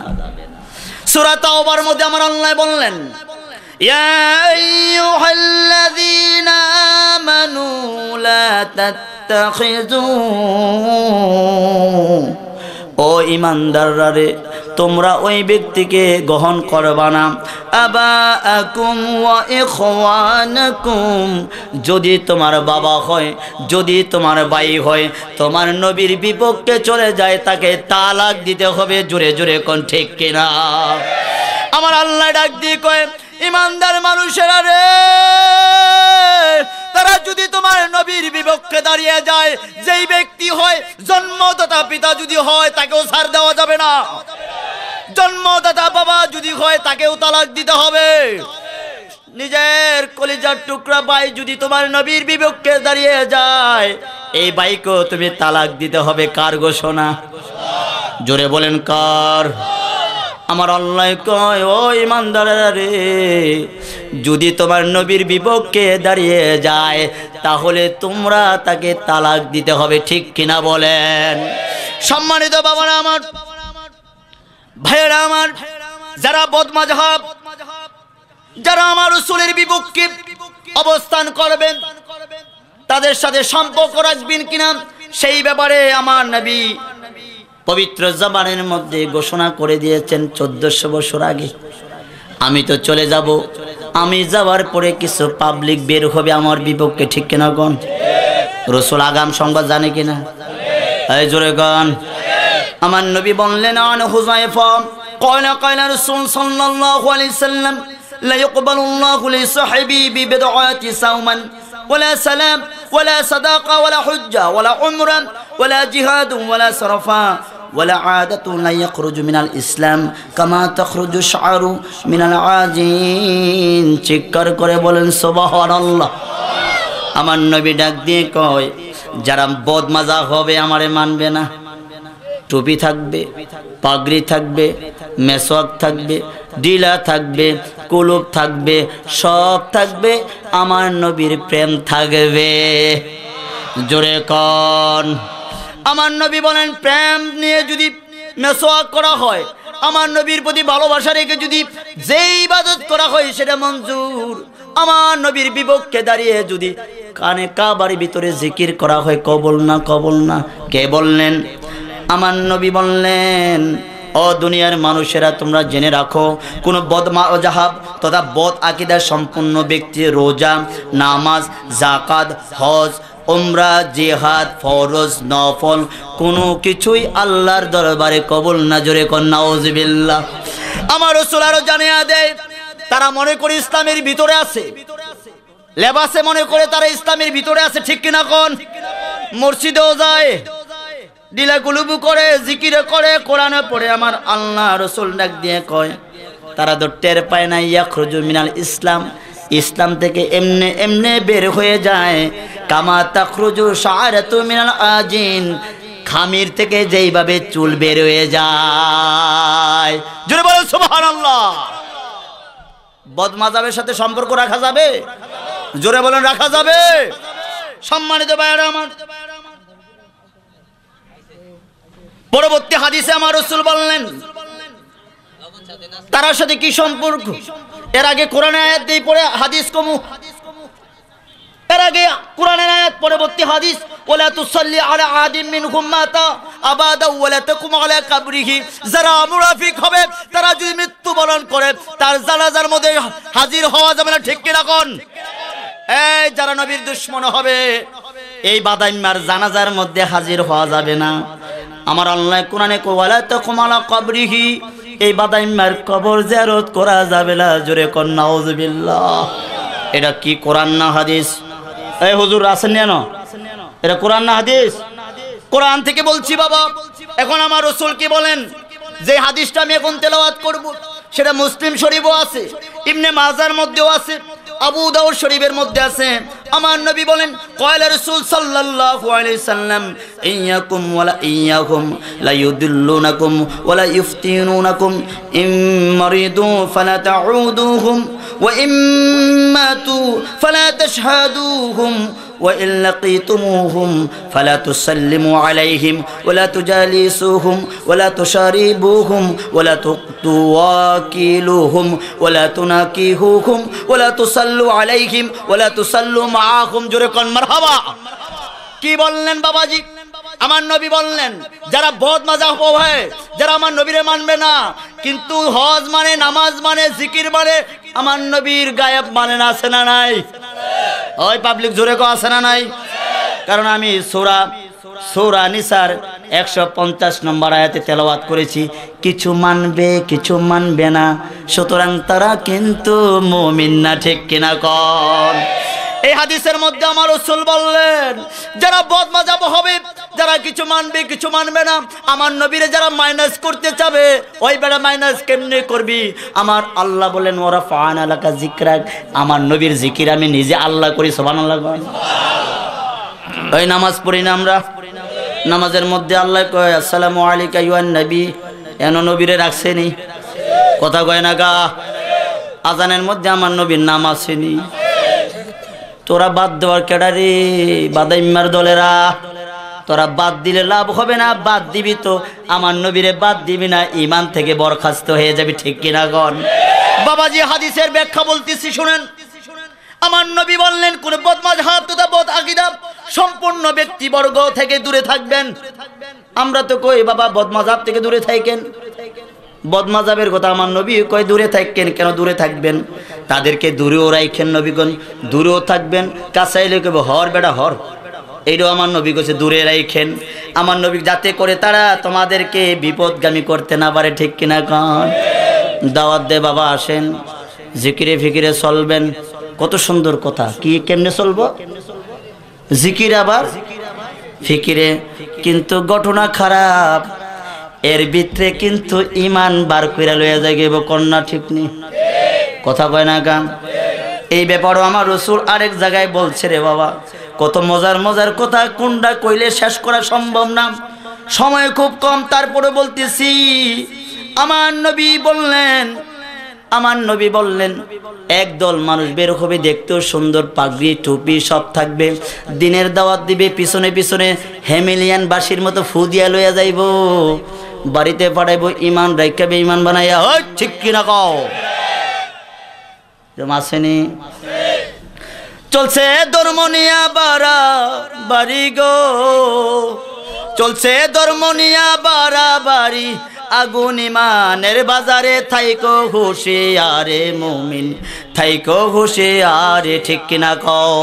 সূরা তাওবার মধ্যে আমার আল্লাহ বললেন ইয়া আইয়ুহাল্লাযীনা আমানু লা তাত্তাখিযু, ও ঈমানদাররা রে তোমরা ওই ব্যক্তিকে গ্রহণ করবা না আবাআকুম ওয়া ইখওয়ানাকুম, যদি তোমার বাবা হয়, যদি তোমার ভাই হয়, তোমার নবীর বিপক্ষে চলে যায় তাকে তালাক দিতে হবে। জোরে জোরে কোন ঠিক কিনা? আমার আল্লাহ ডাক দিয়ে কয় ঈমানদার মানুষেরা রে, তারা যদি তোমার নবীর বিপক্ষে দাঁড়িয়ে যায়, যেই ব্যক্তি হয় জন্মদাতা পিতা যদি হয় তাকেও ছাড় দেওয়া যাবে না, জন্মদাতা বাবা যদি হয় তাকেও তালাক দিতে হবে। নিজের কলিজার টুকরা ভাই যদি তোমার নবীর বিপক্ষে দাঁড়িয়ে যায়, এই ভাইকেও তুমি তালাক দিতে হবে। কার ঘোষণা? জোরে বলেন কার? আমার আল্লাহ কয়, ও ইমানদারেরা রে, যদি তোমার নবীর বিপক্ষে দাঁড়িয়ে যায় তাহলে তোমরা তাকে তালাক দিতে হবে। ঠিক কিনা বলেন? সম্মানিত বাবারা আমার, ভাইয়েরা আমার, যারা বদমাযহাব, যারা আমার রাসূলের বিপক্ষে অবস্থান করবেন, তাদের সাথে সম্পর্ক রাখবেন কিনা সেই ব্যাপারে আমার নবী পবিত্র জবানের মধ্যে ঘোষণা করে দিয়েছেন 1400 বছর আগে। আমি তো চলে যাব, আমি যাওয়ার পরে কিছু পাবলিক বের হবে আমার বিপক্ষে। ঠিক কিনা কোন? রাসূল আগাম সংবাদ জানে কিনা? এই জোরে গান। আমার নবী বললেন, আন হুযায়ফা ক্বালা রাসূল সাল্লাল্লাহু আলাইহি সাল্লাম, লা ইয়াকবালুল্লাহু লিসাহিবি বিবিদআতি সাওমান ওয়ালা সালাম ওয়ালা সাদাকা ওয়ালা হুজ্জা ওয়ালা উমরা ওয়ালা জিহাদ ওয়ালা সরফা ওয়ালা আদাতু লা ইয়াখরুজু মিনাল ইসলাম কামা তাখরুজু শা'রু মিনাল আজিন। চিৎকার করে বলেন সুবহানাল্লাহ। আমার নবী ডাক দিয়ে কয়, যারা বদমাজা হবে আমারে মানবে না, টুপি থাকবে, পাগড়ি থাকবে, মেসওয়াক থাকবে, ডিলা থাকবে, কুলুপ থাকবে, সব থাকবে, আমার নবীর প্রেম থাকবে। জোরে কোন? আমার নবী বলেন, প্রেম নিয়ে যদি মেসওয়াক করা হয়, আমার নবীর প্রতি ভালোবাসা রেখে যদি যেই ইবাদত করা হয় সেটা মঞ্জুর। আমার নবীর বিপক্ষে দাঁড়িয়ে যদি কানে কাবার ভিতরে জিকির করা হয়, কবুল না? কবুল না? কে বললেন? আমার নবী বললেন, ও দুনিয়ার মানুষেরা, তোমরা জেনে রাখো, কোন বদমাযহাব তথা বদ আকীদা সম্পূর্ণ ব্যক্তি রোজা, নামাজ, যাকাত, হজ, উমরা, জিহাদ, ফরজ, নফল কোনো কিছুই আল্লাহর দরবারে কবুল না। জোরে কোন নাউজুবিল্লাহ। আমার রাসূল আরো জানিয়ে দেয়, তারা মনে করে ইসলামের ভিতরে আছে, লেবাসে মনে করে তারা ইসলামের ভিতরে আছে। ঠিক কিনা কোন? মসজিদেও যায়, দিলা গুলুবু করে, জিকিরে করে, কোরআনে পড়ে। আমার আল্লাহ রাসূল ডাক দিয়ে কয়, তারা তো টের পায় না ইয়াখরুজু মিনাল ইসলাম, ইসলাম থেকে এমনে এমনে বের হয়ে যায়। কামা তাখরুজু শা'রাতু মিনাল আজিন, খামির থেকে যেইভাবে চুল বের হয়ে যায়। জোরে বলেন সুবহানাল্লাহ। বদমাযহাবের সাথে সম্পর্ক রাখা যাবে? জোরে বলেন, রাখা যাবে? সম্মানিত ভাইরা আমার, পরবর্তী হাদিসে আমার রাসূল বললেন, তার সাথে কি সম্পর্ক? এর আগে কোরআনের আয়াত দিয়ে পড়ে হাদিস কমু, এর আগে কোরআনের আয়াত, পরবর্তী হাদিস, ওয়ালা তুসাল্লি আলা আহাদিন মিনহুম মাতা আবাদা ওয়ালা তাকুম আলা কবরিহি। যারা মুনাফিক হবে, তারা যদি মৃত্যুবরণ করে, তার জানাজার মধ্যে হাজির হওয়া যাবে না। ঠিক কিনা কোন? এই যারা নবীর দুশমন হবে, এই বাদাইম্মার জানাজার মধ্যে হাজির হওয়া যাবে না। আমার আল্লাহ কোরআনে কয়, ওয়ালা তাকুম আলা কবরিহি, এই বাদাইম্মার কবর জিয়ারত করা যাবে না। জোরে কোন নাউজুবিল্লাহ। এটা কি কোরআন না হাদিস? এই হুজুর আছেন না? এটা কোরআন না হাদিস? কোরআন থেকে বলছি বাবা। এখন আমার রাসূল কি বলেন, যে হাদিসটা আমি এখন তেলাওয়াত করব সেটা মুসলিম শরীফও আছে, ইবনে মাজার মধ্যেও আছে, আবু দাউদ শরীফের মধ্যে আছে। আমার নবী বলেন, কয়লা রাসূল সাল্লাল্লাহু আলাইহি সাল্লাম, ইয়াকুম ওয়ালা ইয়াহুম লা ইউদিল্লুনাকুম ওয়ালা ইফতিনুনাকুম ইম্মারিদু ফালা তাউদুহুম ওয়া ইম্মাতু ফালা তাশহাদুহুম وإن لقيتموهم فلا تسلموا عليهم ولا تجالسوهم ولا تشاربوهم ولا تواكلوهم ولا تناكحوهم ولا تصلوا عليهم ولا تصلوا معهم। জোরে কোন মারহাবা। কি বললেন বাবাজি? আমার নবী বললেন, যারা বদমাযহাব হবে, যারা আমার নবীরে মানবে না, কিন্তু হজ মানে, নামাজ মানে, জিকির মানে, আমার নবীর গায়েব মানে না, আছে না নাই? ওই পাবলিক জোরে কো আছে না নাই? কারণ আমি সূরা নিসার 150 নম্বর আয়াতে তেলাওয়াত করেছি, কিছু মানবে কিছু মানবে না, সুতরাং তারা কিন্তু মুমিন না। ঠিক কিনা কোন? এই হাদিসের মধ্যে আমার রাসূল বললেন, যারা বদমাজাব হবে, যারা কিছু মানবে কিছু মানবে না, আমার নবীরে যারা মাইনাস করতে চাবে, ওই বেড়া মাইনাস কেমনে করবি? আমার আল্লাহ বলেন, ওরা ফানা লাকা যিকরাক, আমার নবীর জিকির আমি নিজে আল্লাহ করি। সুবহানাল্লাহ। ওই নামাজ পড়ি না আমরা, নামাজের মধ্যে আল্লাহ কয় আসসালামু আলাইকা আইয়ুহান নবী, এন নবীরে রাখছেনি, কথা কয় না গা? আজানের মধ্যে আমার নবীর নাম আসেনি। তোরা বাদ দেওয়ার কেডা রে? বাদাইম্মার দলেরা, তোরা বাদ দিলে লাভ হবে না। বাদ দিবি তো আমার নবীরে বাদ দিবি না, ঈমান থেকে বরখাস্ত হয়ে যাবি, ঠিক কিনা গণ? বাবাজি হাদিসের ব্যাখ্যা বলতেছি শুনেন। আমার নবী বললেন, কোন বদমাযহাব তথা বদ আকীদা সম্পূর্ণ ব্যক্তিবর্গ থেকে দূরে থাকবেন। আমরা তো কই বাবা বদমাযহাব থেকে দূরে থাকেন, বদমাযহাবের কথা আমার নবী কয় দূরে থাকেন। কেন দূরে থাকবেন? তাদেরকে দূরেও রাখেন নবীগণ, দূরেও থাকবেন। কাছে এলে কইব হর বেটা হর, এইটাও আমার নবী কইছে দূরে রাখেন। আমার নবী যাতে করে তারা তোমাদেরকে বিপদগামী করতে না পারে, ঠিক কিনা কন? দাওয়াত দে বাবা, আসেন জিকিরে ফিকিরে চলবেন। কত সুন্দর কথা! কি কেমনে চলবো? জিকির আবার ফিকিরে, কিন্তু ঘটনা খারাপ। এর ভিতরে কিন্তু ঈমান বার কইরা লইয়া যায় গেব, কন্যা ঠিক নেই, কথা কয় না গান? এই ব্যাপারও আমার রাসূল আরেক জায়গায় বলছে রে বাবা। কত মজার মজার কথা, কোনটা কইলে শেষ করা সম্ভব না, সময় খুব কম, তারপরে বলতেছি। আমার নবী বললেন একদল মানুষ বের হবে, দেখতেও সুন্দর, পাগড়ি টুপি সব থাকবে, দিনের দাওয়াত দিবে, পিছনে পিছনে হেমিলিয়ান বাসির মতো ফু দিয়া লইয়া যাইব, বাড়িতে পাঠাইব, ইমান রাইখা বেঈমান বানাইয়া। ওই ঠিক কিনা কও? আসেনি? চলছে ধর্মনিয়া বাড়া বাড়ি গো, চলছে ধর্মনিয়া বাড়া বাড়ি, আগুন ইমানের বাজারে, থাইকো হুঁশিয়ারে মুমিন, থাইকো হুঁশিয়ারে, ঠিক কিনা কও?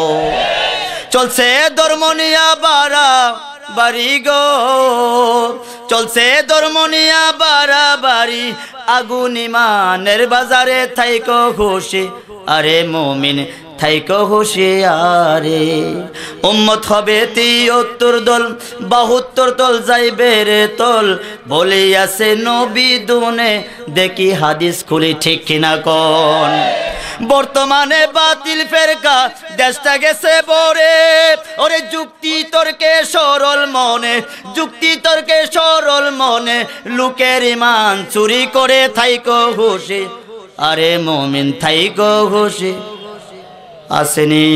চলছে ধর্মনিয়া বাড়া বাড়ি গো, চলছে ধর্মনিয়া বাড়া বাড়ি, আগুন ইমানের বাজারে, থাইকো হুঁশিয়ারে মুমিন, থাইকো হুঁশিয়ারে। উম্মত হবে ৭৩ দল, ৭২ দল যাইবে রে তল, বলিয়াছে নবী দুনে, দেখি হাদিস খুলি, ঠিক কিনা কোন? বর্তমানে বাতিল ফেরকা দেশটা গেছে বরে, ওরে যুক্তি তর্কে সরল মনে, যুক্তি তর্কে সরল মনে, লোকের ঈমান চুরি করে, থাইকো হুঁশি আরে মুমিন, থাইকো হুঁশি। আসেনি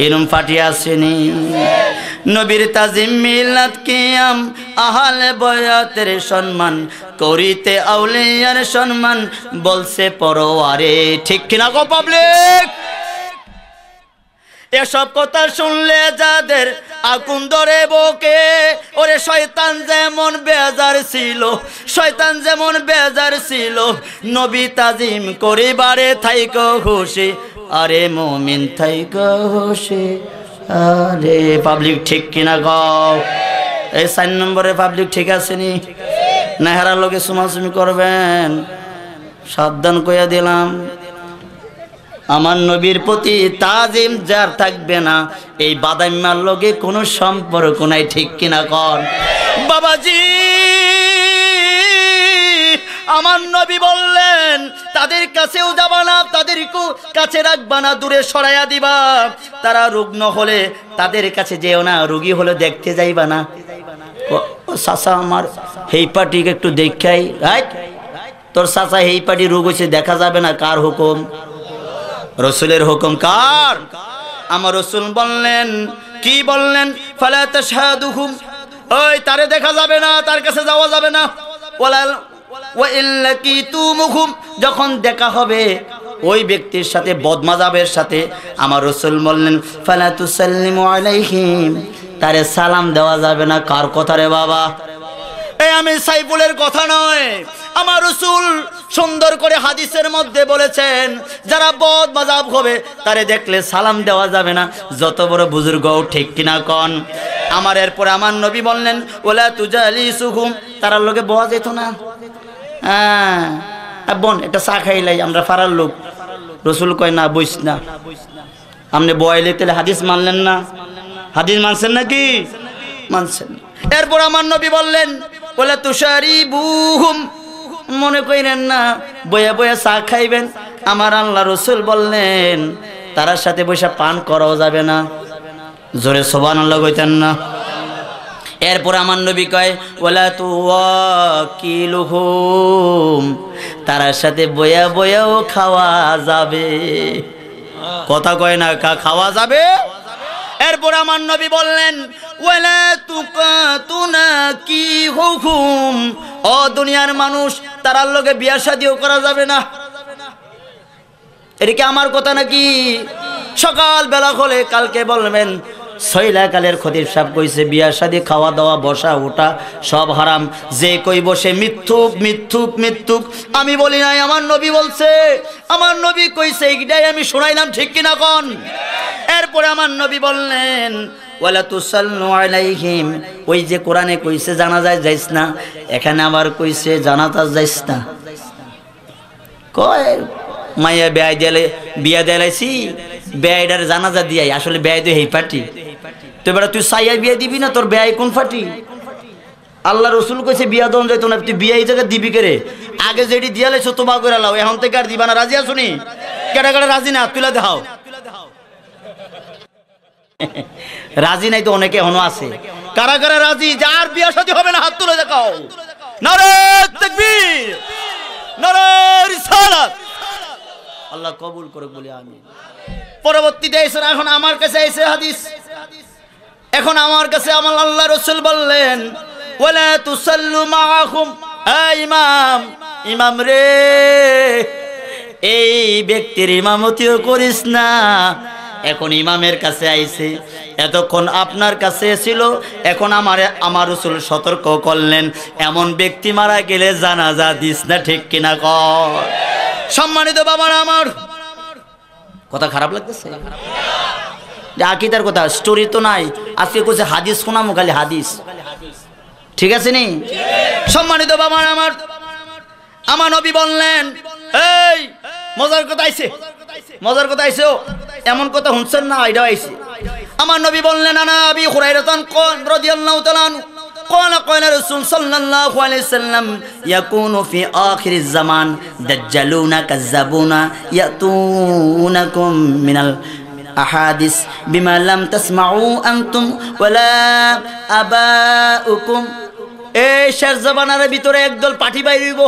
এরম ফাটি আসেনি? নবীর তাজিম মিলাদ কিয়াম, আহলে বয়াতের সম্মান, করিতে আউলিয়ার সম্মান, বলছে পরোয়ারে, ঠিক কিনা গো পাবলিক? এসব কথা শুনলে যাদের আগুন ধরে বকে, ওরে শয়তান যেমন বেজার ছিল, শয়তান যেমন বেজার ছিল, নবী তাজিম করিবারে, থাইকো হুঁশি আরে মুমিন, থাইকো হুঁশি আরে। পাবলিক ঠিক কিনা গাও? এই ৪ নম্বরে পাবলিক ঠিক আসেনি? না হেরার লোকে সুমাসুমি করবেন, সাবধান কইয়া দিলাম। আমার নবীর প্রতি তাজিম যার থাকবে না, এই বাদাইম্মার লগে কোনো সম্পর্ক নাই, ঠিক কিনা কন? বাবাজি আমার নবী বললেন, তাদের কাছেও যাবা না, তাদেরকেও কাছে রাখবা না, দূরে সরাইয়া দিবা। তারা রুগ্ন হলে তাদের কাছে যেও না, রোগী হলে দেখতে যাইবা না। ও চাচা আমার হেই পাটিকে একটু দেখাই, রাইট? তোর চাচা হেই পাটি রোগ হয়েছে, দেখা যাবে না। কার হুকুম? রসুলের হুকুম। কার? আমার রসুল বললেন, কি বললেন? ফালা তাশহাদুহুম, ওই তারে দেখা যাবে না, তার কাছে যাওয়া যাবে না। যখন দেখা হবে ওই ব্যক্তির সাথে, বদমাজাবের সাথে, আমার রাসূল বললেন ফালা তুসাল্লিমু আলাইহিম, তারে সালাম দেওয়া যাবে না। কার কথা রে বাবা? এই আমি সাইফুলের কথা নয়, আমার রাসূল সুন্দর করে হাদিসের মধ্যে বলেছেন, যারা বদমাজাব হবে তারে দেখলে সালাম দেওয়া যাবে না, যত বড় বুজুর্গ, ঠিক কিনা কন? আমার এরপরে আমার নবী বললেন ওলা তুজালিসুহুম, তারা লোকে বয়া যেত না। হ্যাঁ বোন একটা চা খাইলাই, আমরা ফারার লোক। রসুল কয় না, বইস না। আপনি বয়ালে তেলে হাদিস মানলেন না? হাদিস মানছেন নাকি? মানছেন। এরপর আমার নবী বললেন বলে তুশারিবুহুম, মনে করেন না বয়া বয়া চা খাইবেন। আমার আল্লাহ রসুল বললেন তার সাথে বসে পান করাও যাবে না। জোরে সুবহানাল্লাহ কইতেন না? এরপর আমার নবী কয় ওয়ালা তুওয়াকিলুহুম, তার সাথে বয়া বয়াও খাওয়া যাবে। কথা কয় না, খাওয়া যাবে। এরপর আমার নবী বললেন ওয়ালা তুকাতুনাকিহুম, ও দুনিয়ার মানুষ, তারার লগে বিয়া শাদিও করা যাবে না। এটা কি আমার কথা নাকি? সকাল বেলা হলে কালকে বলবেন শৈলাকালের খতিব সাহেব কইছে বিয়া শাদি খাওয়া দাওয়া বসা ওঠা সব হারাম। যে কই বসে মিথ্যুক মিথ্যুক মিথ্যুক। আমি বলি নাই, আমার নবী বলছে, আমার নবী কইছে, এইটাই আমি শোনাইলাম, ঠিক কিনা কোন? এরপরে আমার নবী বললেন ওয়ালা তুসাল্লু আলাইহিম, ওই যে কোরআনে কইছে জানাজায় যাইস না, এখানে আবার কইছে জানাজা যাইস না। কয় মাইয়া বেয়াই দিলে বিয়া দিলাইছি, বেয়াইডার জানাজা দিয়াই, আসলে বেয়াই তো এই পার্টি। তো এবার তুই সাইয়া বিয়া দিবি না, তোর বেয়াই কোন ফাটি? আল্লাহ রসুল কইছে বিয়া দন যাইতো না, তুই বিয়া এই জায়গায় দিবি কে রে? আগে যেটি দিয়া লাইছো তোমা করে লাও, এখন থেকে আর দিবা না। রাজি আছো নি? কেটা কেটা রাজি না? তুলে দেখাও। রাজি নাই তো অনেকে এখনো আছে। কারা কারা রাজি যার বিয়া শাদী হবে না? হাত তুলে দেখাও। নারে তাকবীর, নারে রিসালাত। আল্লাহ কবুল করে বলি আমিন। পরবর্তীতে এসে এখন আমার কাছে এসে হাদিস, এখন আমার কাছে আমার আল্লাহ রসুল বললেন ওয়ালা তুসাল্লু মাআহুম, ইমাম, ইমাম রে, এই ব্যক্তির ইমামতিও করিস না। এখন ইমামের কাছে আইছে, এতক্ষণ আপনার কাছে ছিল, এখন আমার রসুল সতর্ক করলেন এমন ব্যক্তি মারা গেলে জানাজা দিস না, ঠিক কিনা কর? সম্মানিত বাবারা আমার, কথা খারাপ লাগতেছে? আকিদার কথা, স্টোরি তো নাই। আজকে কইছে হাদিস শোনামো, খালি হাদিস, ঠিক আছে নি? সম্মানিত বাবারা আমার, আমার নবী বললেন এই মজার কথা আইছে, মজার কথা আইছে, এমন কথা শুনছেন না? এটা আইছে। আমার নবী বললেন আনা আবি হুরায়রাতান রাদিয়াল্লাহু তাআলা قال قال رسول صلى الله عليه وسلم يكون في آخر الزمان دجالون كذابون يأتونكم من الأحاديث بما لم تسمعوا أنتم ولا آباؤكم। এই শেষ জামানার ভিতরে একদল পাঠি বাইর হইব,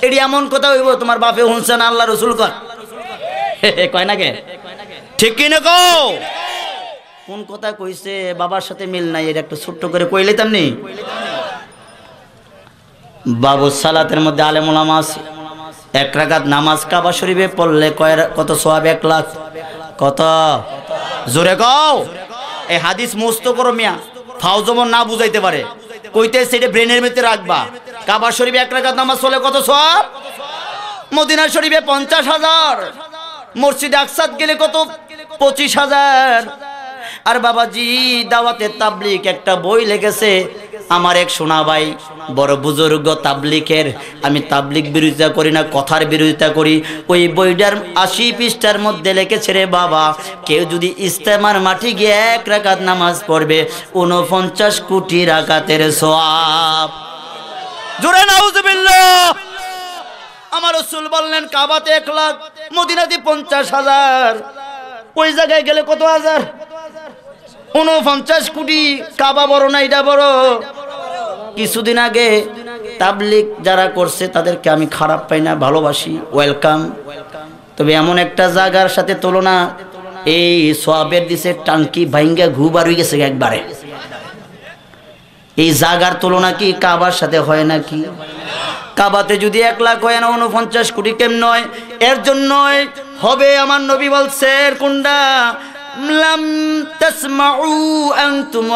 এটি এমন কথা হইব তোমার বাপে শুনছে না, আল্লাহ রসুল কয় না কে? ঠিক কিনা কও? কোন কথা কইছে বাবার সাথে মিল নাই, এটা একটু ছোট্ট করে কই লইতাম নি? বাবু সালাতের মধ্যে আলেম ওলামা আছে, এক রাকাত নামাজ কাবা শরীফে পড়লে কত সওয়াব? 1 লাখ। কত? জোরে কও। এই হাদিস মুস্ত করো মিয়া, ফাও যেমন না বুঝাইতে পারে, কইতে সেটা ব্রেনের মধ্যে রাখবা। কাবা শরীফে 1 রাকাত নামাজ পড়লে কত সওয়াব? মদিনা শরীফে 50,000, মসজিদে আকসাদ গেলে কত? 25,000। আর বাবাজি দাওয়াতে তাবলিগ একটা বই লিখেছে আমার এক সোনা ভাই, বড় বুজুর্গ তাবলিগের। আমি তাবলিগ বিরোধিতা করি না, কথার বিরোধিতা করি। ওই বইটার 80 পৃষ্ঠার মধ্যে লিখেছে রে বাবা, কেউ যদি ইস্তেমার মাঠে গিয়ে 1 রাকাত নামাজ পড়বে 49 কোটি রাকাতের সওয়াব। জোরে নাউজুবিল্লাহ। আমার রাসূল বললেন কাবাতে 1 লাখ, মদিনাতে 50,000, ওই জায়গায় গেলে কত হাজার? 49 কোটি। কাবা বড় না এটা বড়? কিছুদিন আগে তাবলিগ যারা করছে তাদেরকে আমি খারাপ পাই না, ভালোবাসি, ওয়েলকাম। তবে এমন একটা জায়গার সাথে তুলনা, এই সওয়াবের দিছে টাঙ্কি ভাঙ্গা ঘুবার হয়ে গেছে একবারে। এই জায়গার তুলনা কি কাবার সাথে হয় নাকি? কাবাতে যদি 1 লাখ হয় না 49 কোটি কেমন হয়? এর জন্যই হবে আমার নবী বলছে কোনটা লাম তাসমাউ আনতুম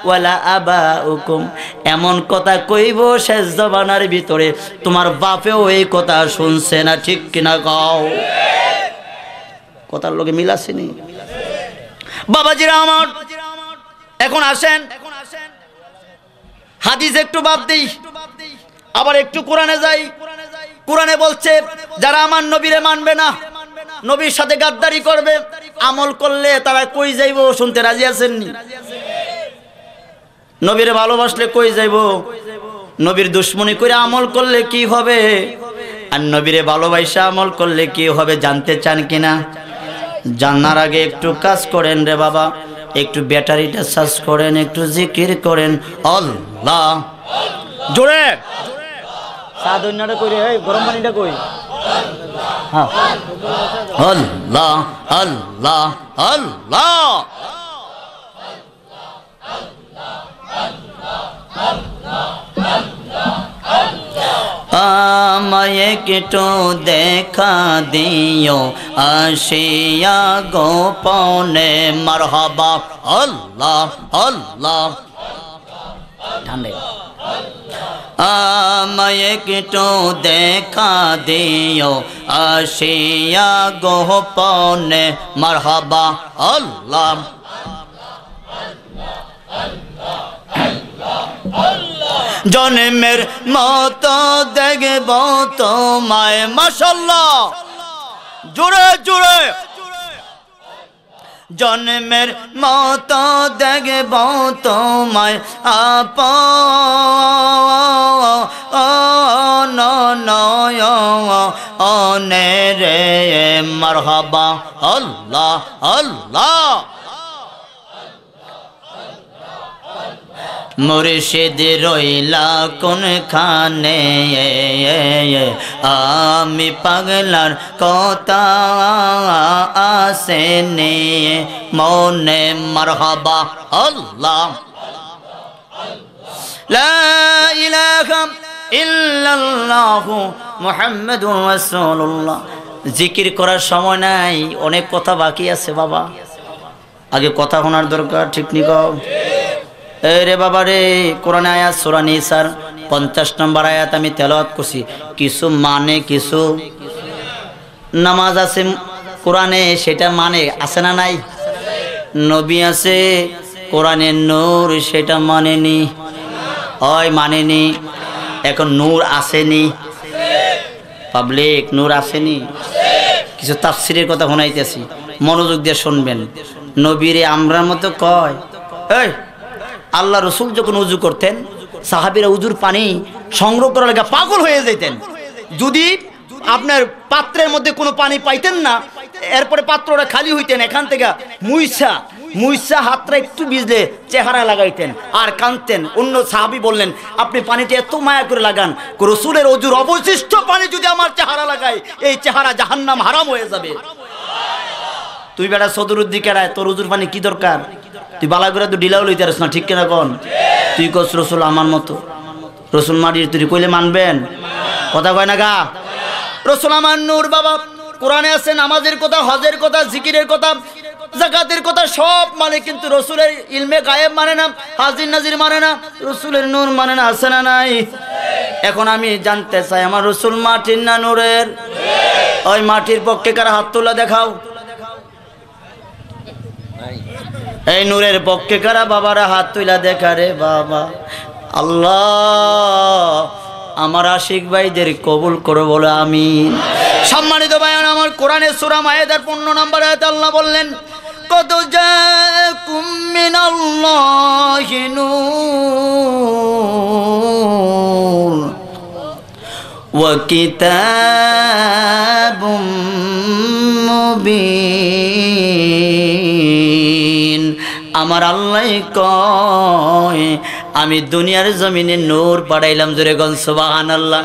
ওয়ালা আবাউকুম, এমন কথা কইব শেষ জবানার ভিতরে তোমার বাপেও এই কথা শুনছে না, ঠিক কিনা কও? কথার লগে মিল আছে নি বাবাজিরা আমার? এখন আসেন হাদিস একটু বাদ দেই, আবার একটু কোরআনে যাই। কোরআনে বলছে যারা আমার নবীরে মানবে না, নবীর সাথে গাদ্দারি করবে, আমল করলে তারা কই যাইব শুনতে রাজি আছেন নি? নবীরে ভালোবাসলে কই যাইব? নবীর দুশ্মনী করে আমল করলে কি হবে? আর নবীরে ভালোবাসা আমল করলে কি হবে জানতে চান কিনা? জানার আগে একটু কাজ করেন রে বাবা, একটু ব্যাটারিটা চার্জ করেন, একটু জিকির করেন আল্লাহ জোরে। চা দইনাটা কই রে, গরম পানিটা কই? হ্যাঁ, আল্লাহ আল্লাহ আল্লাহ। আমায় একটু দেখা দিও আসিয়া গোপনে মারহাবা আল্লাহ আল্লাহ। ঠান্ডা আমায় একটু দেখা দিও আসিয়া গোপনে মারহাবা আল্লাহ। জন্মের মতো দেখব তোমায় মাশাআল্লাহ জোরে জোরে। জন্মের মতো দেখব তোমায় আপন নয়নে রে মারহাবা আল্লাহ আল্লাহ। মুর্শিদ রইলা কোনখানে আমি পাগলার কথা আসেনে মনে মারহাবা আল্লাহ। লা ইলাহা ইল্লাল্লাহু মুহাম্মাদুর রাসূলুল্লাহ। জিকির করার সময় নাই, অনেক কথা বাকি আছে বাবা, আগে কথা শোনার দরকার, ঠিক নি কও? রে বাবা রে, কোরআন আয়াত সূরা নিসার 50 নম্বর আয়াত আমি তেলাওয়াত করছি, কিছু মানে কিছু নামাজ আছে কোরআনে, সেটা মানে আছে না নাই? নবী আছে কোরআনের নূর, সেটা মানেনি, হয় মানেনি। এখন নূর আসেনি, পাবলিক নূর আসেনি। কিছু তাফসিরের কথা শোনাইতেছি, মনোযোগ দিয়ে শুনবেন। নবীরে আমরার মতো কয়, এই আল্লাহ রসুল যখন উজু করতেন সাহাবীরা উজুর পানি সংগ্রহ করার লাগা পাগল হয়ে যেতেন। যদি আপনার পাত্রের মধ্যে কোনো পানি পাইতেন না, এরপরে পাত্রটা খালি হইতেন, এখান থেকে মুইসা হাতটা একটু ভিজলে চেহারা লাগাইতেন আর কাঁদতেন। অন্য সাহাবী বললেন, আপনি পানিটা এত মায়া করে লাগান, রসুলের অজুর অবশিষ্ট পানি যদি আমার চেহারা লাগায়, এই চেহারা জাহান্নাম হারাম হয়ে যাবে। তুই বেটা সদরুদ্দিকে রায়, তোর উজুর পানি কি দরকার? তুই বালা করে তো ডিলাও লইতে পারিস না, ঠিক কিনা কন? তুই কস রসুল আমার মতো, রসুল মাটির তুই কইলে মানবেন? কথা কয় না গা? রসুল আমার নূর বাবা। কোরআনে আছে নামাজের কথা, হজের কথা, জিকিরের কথা, যাকাতের কথা সব মানে, কিন্তু রসুলের ইলমে গায়েব মানে না, হাজির নাজির মানে না, রসুলের নূর মানে না, আছে না নাই? এখন আমি জানতে চাই, আমার রসুল মাটির না নূরের? ওই মাটির পক্ষে কার হাত তোলা দেখাও। এই নূরের পক্ষে কারা বাবারা হাত তুইলা দেখা রে বাবা। আল্লাহ আমার আশিক ভাইদের কবুল করো বলে আমিন। সম্মানিত ভাইয়ান আমার, কোরআনের সূরা মায়েদার 15 নম্বর আয়াতে আল্লাহ বললেন, কদ জাআকুম মিনাল্লাহি নূর ওয়া কিতাবুম মুবিন। আমার আল্লাহ কয়, আমি দুনিয়ার জমিনে নূর পাঠাইলাম, জোরে গন সুবহানাল্লাহ।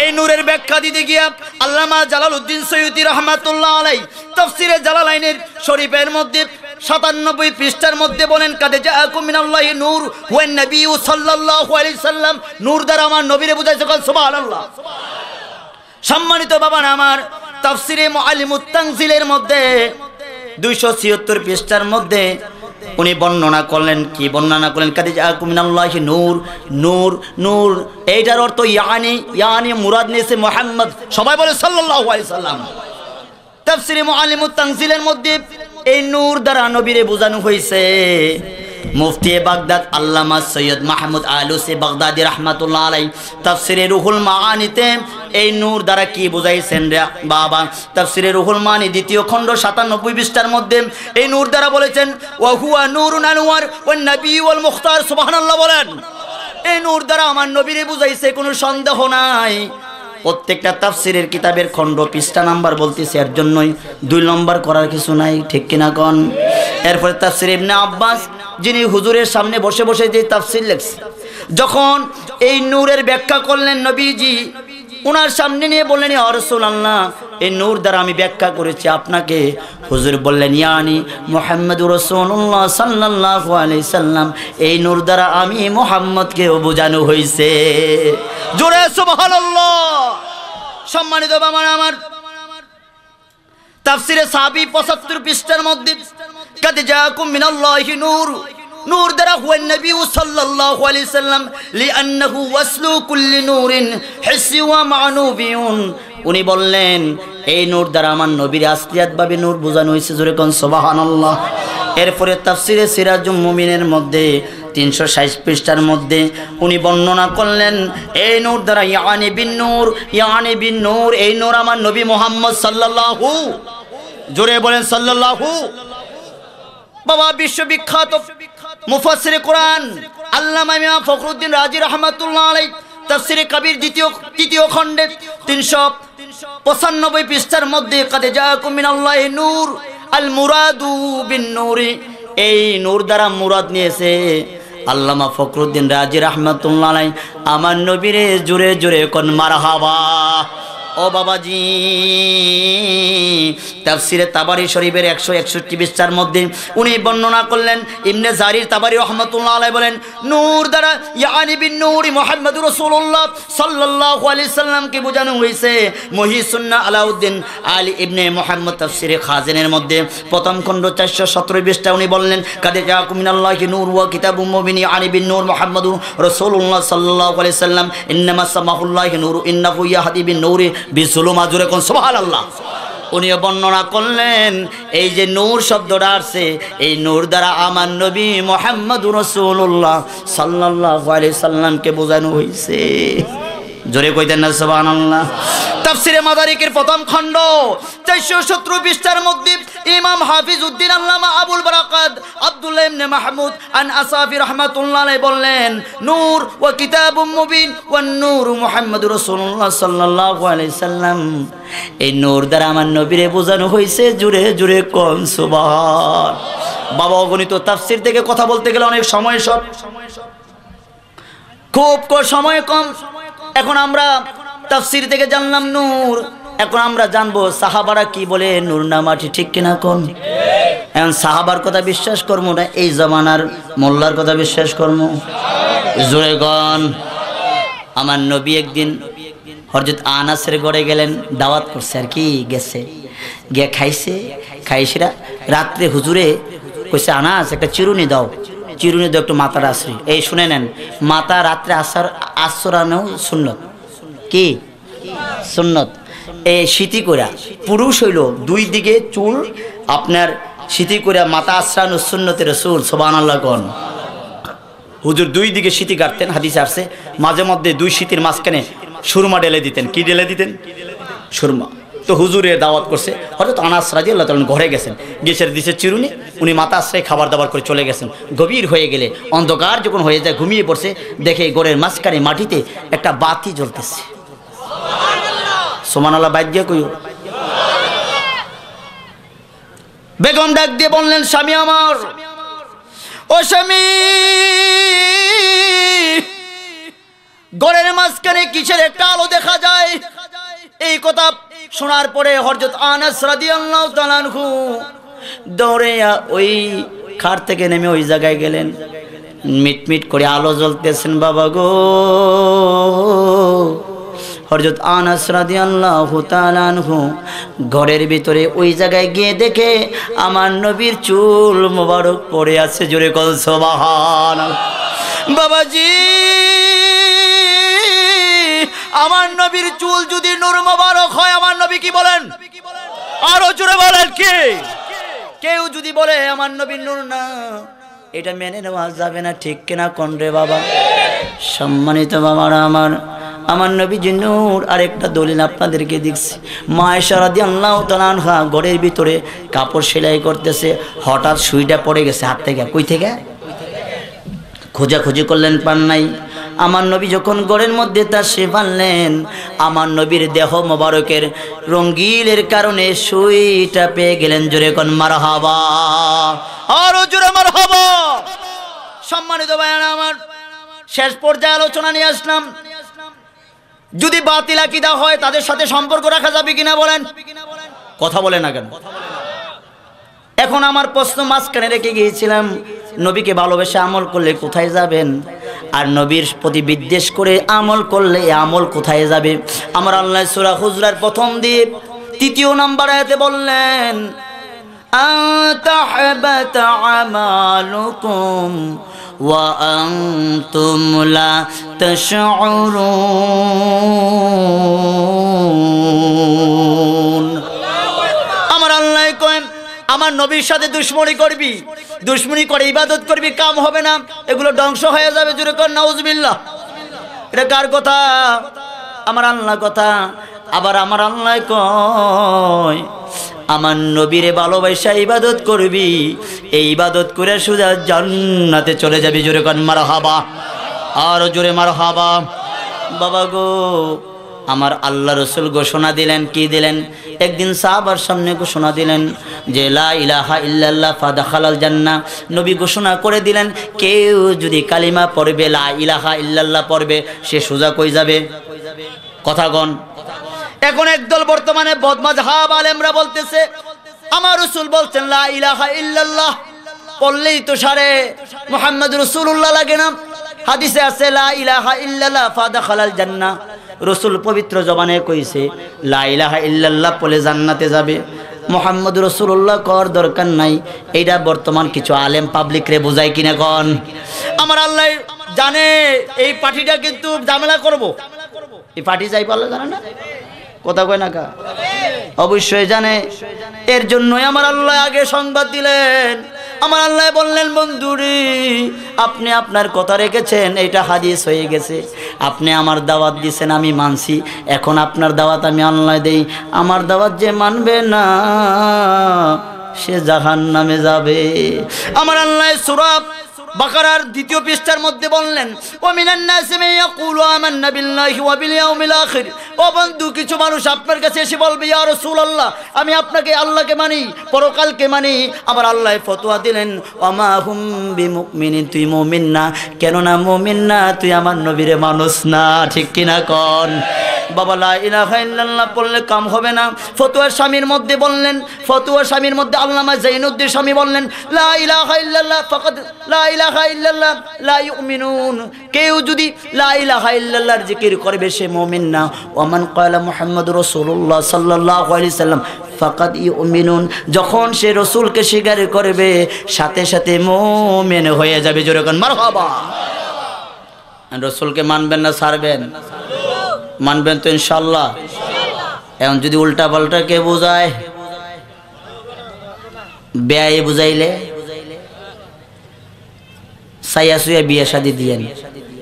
এই নূরের ব্যাখ্যা দিতে গিয়া আল্লামা জালালউদ্দিন সৈয়দী রাহমাতুল্লাহ আলাইহি তাফসীরে জালালাইনের শরীফের মধ্যে 97 পৃষ্ঠার মধ্যে বলেন, কাদ জাআকুম মিনাল্লাহি নূর ওয়া নবী সাল্লাল্লাহু আলাইহি সাল্লাম। নূর দ্বারা আমার নবীরে বুঝাইছে, গন সুবহানাল্লাহ। সম্মানিত বাবা আমার, তাফসীরে মুআল্লিমুত তানজিলের মধ্যে 276 পৃষ্ঠার মধ্যে উনি বর্ণনা করলেন, কি বর্ণনা করলেন? কাদ জাআকুম মিনাল্লাহি নূর, নূর নূর এইটার অর্থ ইয়ানি মুরাদ নিয়েছে মুহাম্মদ, সবাই বলে সাল্লাল্লাহু আলাইহি সাল্লাম। তাফসীরে মুআল্লিমুত তানজিলের মধ্যে এই নূর দ্বারা নবীরে বোঝানো হয়েছে মুফতি বাগদাদ আল্লামা সৈয়দ মাহমুদ আলুসি বাগদাদি রহমাতুল্লাহ আলাই তাফসিরে রুহুল মাআনিতে এই নূর দ্বারা কি বুঝাইছেন রে বাবা? তাফসিরে রুহুল মাআনি দ্বিতীয় খণ্ড 97 পৃষ্ঠার মধ্যে এই নূর দ্বারা বলেছেন ওয়া হুয়া নূরুন আনওয়ার ওয়ান নবী ওয়াল মুখতার। সুবহানাল্লাহ বলেন। এই নূর দ্বারা আমার নবীরে বুঝাইছে, কোনো সন্দেহ নাই। প্রত্যেকটা তাফসিরের কিতাবের খণ্ড পৃষ্ঠা নাম্বার বলতেছে, এর জন্যই 2 নম্বর করার কিছু নাই, ঠিক কিনা কোন? এরপরে তাফসির ইবনে আব্বাস, যিনি হুজুরের সামনে বসে বসে যে তাফসির লিখছে, যখন এই নূরের ব্যাখ্যা করলেন নবীজি ওনার সামনে নিয়ে বললেন, ইয়া রাসূলুল্লাহ, এই নূর দ্বারা আমি ব্যাখ্যা করেছি আপনাকে। হুজুর বললেন, ইয়ানি মুহাম্মদুর রাসূলুল্লাহ সাল্লাল্লাহু আলাইহি সাল্লাম, এই নূর দ্বারা আমি মুহাম্মদকেও বোঝানো হয়েছে। জোরে সুবহানাল্লাহ। সম্মানিত বাবা আমার, তাফসিরে সাহাবী 75 পৃষ্ঠার মধ্যে কাদ জাআকুম মিনাল্লাহি নূর, নূর দ্বারা হুয়া নবী সাল্লাল্লাহু আলাইহি সাল্লাম লিআন্নাহু ওয়াসলু কুল্লি নূরিন হিসি ওয়া মা'নুবিয়ুন। উনি বললেন এই নূর দ্বারা আমার নবীর আসলিয়াতভাবে নূর বোঝানো হয়েছে। জোরে কোন সুবহানাল্লাহ। এরপরে তাফসিরে সিরাজুল মুমিনের মধ্যে 360 পৃষ্ঠার মধ্যে উনি বর্ণনা করলেন এই নূর দ্বারা ইয়ানি বিন নূর, এই নূর আমার নবী মুহাম্মদ সাল্লাল্লাহু, জোরে বলেন সাল্লাল্লাহু। বাবা বিশ্ববিখ্যাত মুফাসসিরে কোরআন আল্লামা ইমাম ফখরুদ্দিন রাজি রাহমাতুল্লাহ আলাইহি তাফসিরে কবির তৃতীয় খণ্ডে 395 পৃষ্ঠার মধ্যে কাদ জাআকুম মিনাল্লাহি নূর আল মুরাদু বিন নূরি, এই নূর দ্বারা মুরাদ নিয়েছে আল্লামা ফখরুদ্দিন রাজি রাহমাতুল্লাহ আলাইহি আমার নবীরে জোরে জোরে কোন মারহাবা। ও বাবাজি, তাফসিরে তাবারি শরীফের 161 পৃষ্ঠার মধ্যে উনি বর্ণনা করলেন, ইবনে জারির তাবারি রাহমাতুল্লাহ আলাইহি বলেন নূর দ্বারা ইয়ানি বিন নূরি মুহাম্মদুর রাসূলুল্লাহ সাল্লাল্লাহু আলাইহি সাল্লামকে বোঝানো হয়েছে। মুহিসুন্নাহ আলাউদ্দিন আলী ইবনে মুহাম্মদ তাফসিরে খাজিনের মধ্যে প্রথম খণ্ড 417 পৃষ্ঠা উনি বললেন কাদ জাআকুম মিনাল্লাহি নূর ওয়া কিতাবুম মুবিন ইয়ানি বিন নূর মুহাম্মদুর রাসূলুল্লাহ সাল্লাল্লাহু আলাইহি সাল্লাম ইন্নামা সামাহুল্লাহি নূর ইন্নাহু ইয়াহদি বিন নূরি বিসুলুমা। জোরে কোন সুবহানাল্লাহ। উনিও বর্ণনা করলেন এই যে নূর শব্দটা আসছে, এই নূর দ্বারা আমার নবী মুহাম্মদুর রাসূলুল্লাহ সাল্লাল্লাহু আলাইহি সাল্লামকে বোঝানো হয়েছে। জোরে কইতেন না সুবহানাল্লাহ। তাফসিরে মাদারিকের প্রথম খণ্ড 417 পৃষ্ঠার মধ্যে ইমাম হাফিজ উদ্দিন আল্লামা আবুল বারাকাত আব্দুল্লাহ ইবনে মাহমুদ আন আসাফি রাহমাতুল্লাহ আলাইহি বললেন নূর ওয়া কিতাবুম মুবিন ওয়ান নূর মুহাম্মদুর রাসূলুল্লাহ সাল্লাল্লাহু আলাইহি সাল্লাম, এই নূর দ্বারা আমার নবীরে বোঝানো হয়েছে। জোরে জোরে কোন সুবহান। বাবা অগণিত তাফসির থেকে কথা বলতে গেলে অনেক সময় শর্ট, খুব সময় কম। এখন আমরা তাফসির থেকে জানলাম নূর, এখন আমরা জানবো সাহাবারা কি বলে নূর না মাটি, ঠিক কিনা কোন? এখন সাহাবার কথা বিশ্বাস করবো না এই জমানার মোল্লার কথা বিশ্বাস করবো? জোরে গন। আমার নবী একদিন হযরত আনাসের ঘরে গেলেন, দাওয়াত করছে আর কি, গেছে গিয়ে খাইছিরা রাত্রে হুজুরে কইছে আনাস একটা চিরুনি দাও, চিরুনি দাও একটু মাথার আশ্রয়। এই শুনে নেন, মাথা রাত্রে আশ্রানো সুন্নত, কি সুন্নত। এই সিটি করা পুরুষ হইল 2 দিকে চুল আপনার সিটি করে মাথা আশ্রানো সুন্নতের রাসূল। সুবহানাল্লাহ কোন। হুজুর 2 দিকে সিটি কাটতেন, হাদিসে আসছে। মাঝে মধ্যে 2 সিটির মাঝখানে সুরমা ঢেলে দিতেন। কি ঢেলে দিতেন? সুরমা। তো হুজুরে দাওয়াত করছে, হযরত আনাস রাদিয়াল্লাহু তাআলা ঘরে গেছেন, গেছে দিছে চিরুনি, উনি মাথা আশ্রয় খাবার দাবার করে চলে গেছেন। গভীর হয়ে গেলে অন্ধকার যখন হয়ে যায় ঘুমিয়ে পড়ছে, দেখে ঘরের মাঝখানে মাটিতে একটা বাতি জ্বলতেছে। সুবহানাল্লাহ। বাইক দিয়ে কইও। বেগম ডাক দিয়ে বললেন স্বামী আমার, ও স্বামী, ঘরের মাঝখানে কিসের একটা আলো দেখা যায়। এই কথা শোনার পরে হযরত আনাস রাদিয়াল্লাহু তাআলা আনহু দৌড়ে ওই খাট থেকে নেমে ওই জায়গায় গেলেন। মিটমিট করে আলো জ্বলতেছেন বাবা গো। হযরত আনাস রাদিয়াল্লাহু তাআলা আনহু ঘরের ভিতরে ওই জায়গায় গিয়ে দেখে আমার নবীর চুল মোবারক পড়ে আছে। জোরে কল সুবহানাল্লাহ। বাবাজি, আমার নবীর চুল যদি নূর মোবারক হয়, আমার নবী কি বলেন? আরো জোরে বলেন কি? কেউ যদি বলে আমার নবীর নূর না, এটা মেনে নেওয়া যাবে না, ঠিক কিনা কোন রে বাবা? সম্মানিত বাবারা আমার নবীজি নূর আরেকটা দলিল আপনাদেরকে দিচ্ছি। মা আয়েশা রাদিয়াল্লাহু তাআলা আনহা ঘরের ভিতরে কাপড় সেলাই করতেছে, হঠাৎ সুইটা পড়ে গেছে হাত থেকে। কই থেকে? খোঁজাখুঁজি করলেন, পান নাই। আমার নবী যখন ঘরের মধ্যে তাশরিফ আনলেন, আমার নবীর দেহ মোবারকের রঙ্গিলের কারণে সুইটা পেয়ে গেলেন। জোরে কোন মারহাবা, আরো জোরে মারহাবা। সম্মানিত ভাইরা আমার, শেষ পর্যায়ে আলোচনা নিয়ে আসলাম। যদি বাতিল আকীদা হয় তাদের সাথে সম্পর্ক রাখা যাবে কিনা বলেন? কথা বলে না কেন? এখন আমার প্রশ্ন মাঝখানে রেখে গিয়েছিলাম, নবীকে ভালোবেসে আমল করলে কোথায় যাবেন? আর নবীর প্রতি বিদ্বেষ করে আমল করলে আমল কোথায় যাবে? আমার আল্লাহ সূরা হুজরার প্রথম দিয়ে 3 নম্বর আয়াতে বললেন, আতাহবাতা আমালুকুম ওয়া আনতুম লা তাশউরুন। আমার আল্লাহ কয়, আমার নবীর সাথে দুশমনি করবি, দুশমনি করে ইবাদত করবি, কাম হবে না, এগুলো ধ্বংস হয়ে যাবে। জোরে কর নাউজুবিল্লাহ। এটা কার কথা? আমার আল্লাহ কথা। আবার আমার আল্লাহ কয়, আমার নবীরে ভালোবাসা ইবাদত করবি, এই ইবাদত করে সোজা জান্নাতে চলে যাবি। জোরে কর মারহাবা, আর জোরে মারহাবা। বাবা গো, আমার আল্লাহ রসুল ঘোষণা দিলেন, কি দিলেন? একদিন সাহাবার সামনে ঘোষণা দিলেন যে লা ইলাহা ইল্লাল্লাহ ফাদাখালাল জান্নাহ। নবী ঘোষণা করে দিলেন, কেউ যদি কালিমা পড়বে, লা ইলাহা ইল্লাল্লাহ পড়বে, সে সোজা কই যাবে? কথা গণ। এখন একদল বর্তমানে বদমাযহাব আলেমরা বলতেছে, আমার রাসূল বলছেন লা ইলাহা ইল্লাল্লাহ পড়লেই তো সারে মুহাম্মদ রাসূলুল্লাহ লাগে না? হাদিসে আছে লা ইলাহা ইল্লাল্লাহ ফাদাখালাল জান্নাহ। রসুল পবিত্র জবানে কইছে লা ইলাহা ইল্লাল্লাহ পড়লে জান্নাতে যাবে। মুহাম্মদ রাসূলুল্লাহ কর দরকার নাই। এইটা বর্তমান কিছু আলেম পাবলিক রে বোঝায় কিনা কোন? আমার আল্লাহ জানে এই পার্টিটা কিন্তু ঝামেলা করব। এই পার্টি যাই পারলে জানে না, কথা কয় না কা? অবশ্যই জানে। এর জন্যই আমার আল্লাহ আগে সংবাদ দিলেন। আমার আল্লাহ বললেন, বন্ধুরে আপনি আপনার কথা রেখেছেন, এটা হাদিস হয়ে গেছে। আপনি আমার দাওয়াত দিয়েছেন, আমি মানছি। এখন আপনার দাওয়াত আমি আল্লাহ দেই। আমার দাওয়াত যে মানবে না সে জাহান্নামে যাবে। আমার আল্লাহ সূরা বাকারার 2 পৃষ্ঠার মধ্যে বললেন, ও মিনান নাসি মান ইয়াকুলু আমান্না বিল্লাহি ওয়া বিল ইয়াউমিল আখির। ও বন্ধু, কিছু মানুষ আপনার কাছে এসে বলবে, ইয়া রাসূলুল্লাহ আমি আপনাকে আল্লাহকে মানি, পরকালকে মানি। আমার আল্লাহ ফতোয়া দিলেন, ওমা হুম বিমুমিনিন, তুই মুমিন না। কেন না মুমিন না? তুই আমার নবীরে মানুষ না, ঠিক কিনা কোন? বাবা লা ইলাহা ইল্লাল্লাহ পড়লে কাম হবে না। ফতোয়ার স্বামীর মধ্যে বললেন, ফতোয়ার স্বামীর মধ্যে আল্লামা জাইনুদ্দিন স্বামী বললেন, লা ইলাহা ইল্লাল্লাহ ফাকাদ লা ইলাহা ইল্লাল্লাহ লা ইউমিনুন। কেউ যদি লা ইলাহা ইল্লাল্লাহর জিকির করবে সে মুমিন না। ওমান ক্বালা মুহাম্মাদুর রাসূলুল্লাহ সাল্লাল্লাহু আলাইহি সাল্লাম ফাকাদ ইউমিনুন। যখন সে রাসূলকে স্বীকার করবে সাথে সাথে মুমিন হয়ে যাবে। জোরে কোন মারহাবা। রাসূলকে মানবেন না ছাড়বেন? মানবেন তো ইনশাআল্লাহ। এখন যদি উল্টা পাল্টা কে বোঝায়, বেয়াই বুঝাইলে সাইয়া সুইয়া বিয়ে শাদি দিয়েন।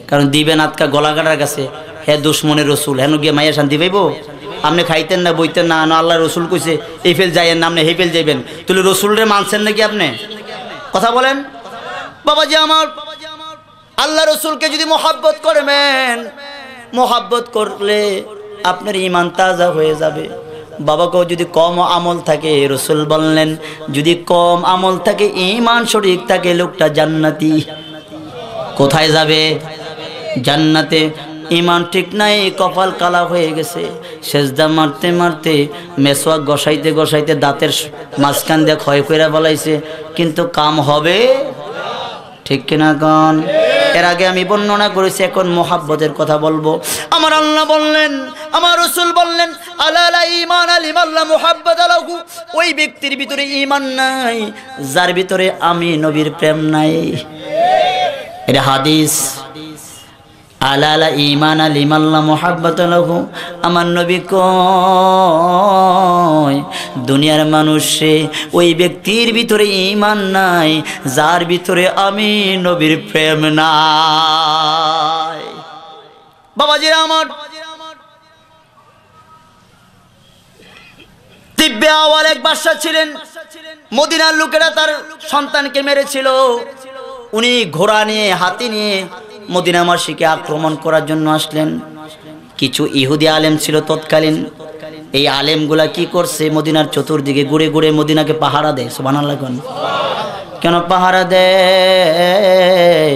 কারণ দিবেন আতকা গলা কাটার কাছে, হে দুশ্মনের রসুল, হেন গিয়ে মাইয়া শান্তি পাইব? আপনি খাইতেন না, বইতেন না, আল্লাহ রসুল কইছে এই ফেল যাইয়েন না, আপনি হে ফেল যাইবেন। তাহলে রসুলরে মানছেন নাকি আপনি? কথা বলেন। বাবাজি আমার, আল্লাহ রসুলকে যদি মোহাব্বত করবেন, মোহাব্বত করলে আপনার ঈমান তাজা হয়ে যাবে। বাবাকেও যদি কম আমল থাকে, রসুল বললেন যদি কম আমল থাকে, ঈমান সঠিক থাকে, লোকটা জান্নাতি। কোথায় যাবে? জান্নাতে। ঈমান ঠিক নাই, কপাল কালা হয়ে গেছে, সেজদা মারতে মারতে, মেসওয়াক ঘষাইতে ঘষাইতে দাঁতের মাঝখান দিয়ে ক্ষয় করে বলাইছে, কিন্তু কাম হবে? ঠিক কিনা কোন? এর আগে আমি বর্ণনা করেছি, এখন মোহাব্বতের কথা বলবো। আমার আল্লাহ বললেন, আমার রাসূল বললেন, আলা লা ঈমান লিমান লা মুহাব্বাত লাহু। ওই ব্যক্তির ভিতরে ঈমান নাই যার ভিতরে আমি নবীর প্রেম নাই। এটা হাদিস। আলা ঈমান লিমান লা মুহাব্বাতা লাহু। আমার নবী কয় দুনিয়ার মানুষে ওই ব্যক্তির ভিতরে ঈমান নাই যার ভিতরে আমি নবীর প্রেম নাই। বাবাজিরা আমার, তিব্বে আওয়াল এক বাদশা ছিলেন, মদিনার লোকেরা তার সন্তানকে মেরেছিল। উনি ঘোড়া নিয়ে হাতি নিয়ে মদিনাবাসীকে আক্রমণ করার জন্য আসলেন। কিছু ইহুদি আলেম ছিল তৎকালীন, এই আলেমগুলা কি করছে, মদিনার চতুর্দিকে ঘুরে ঘুরে মদিনাকে পাহারা দেয়। সুবহানাল্লাহ। কেন পাহারা দেয়?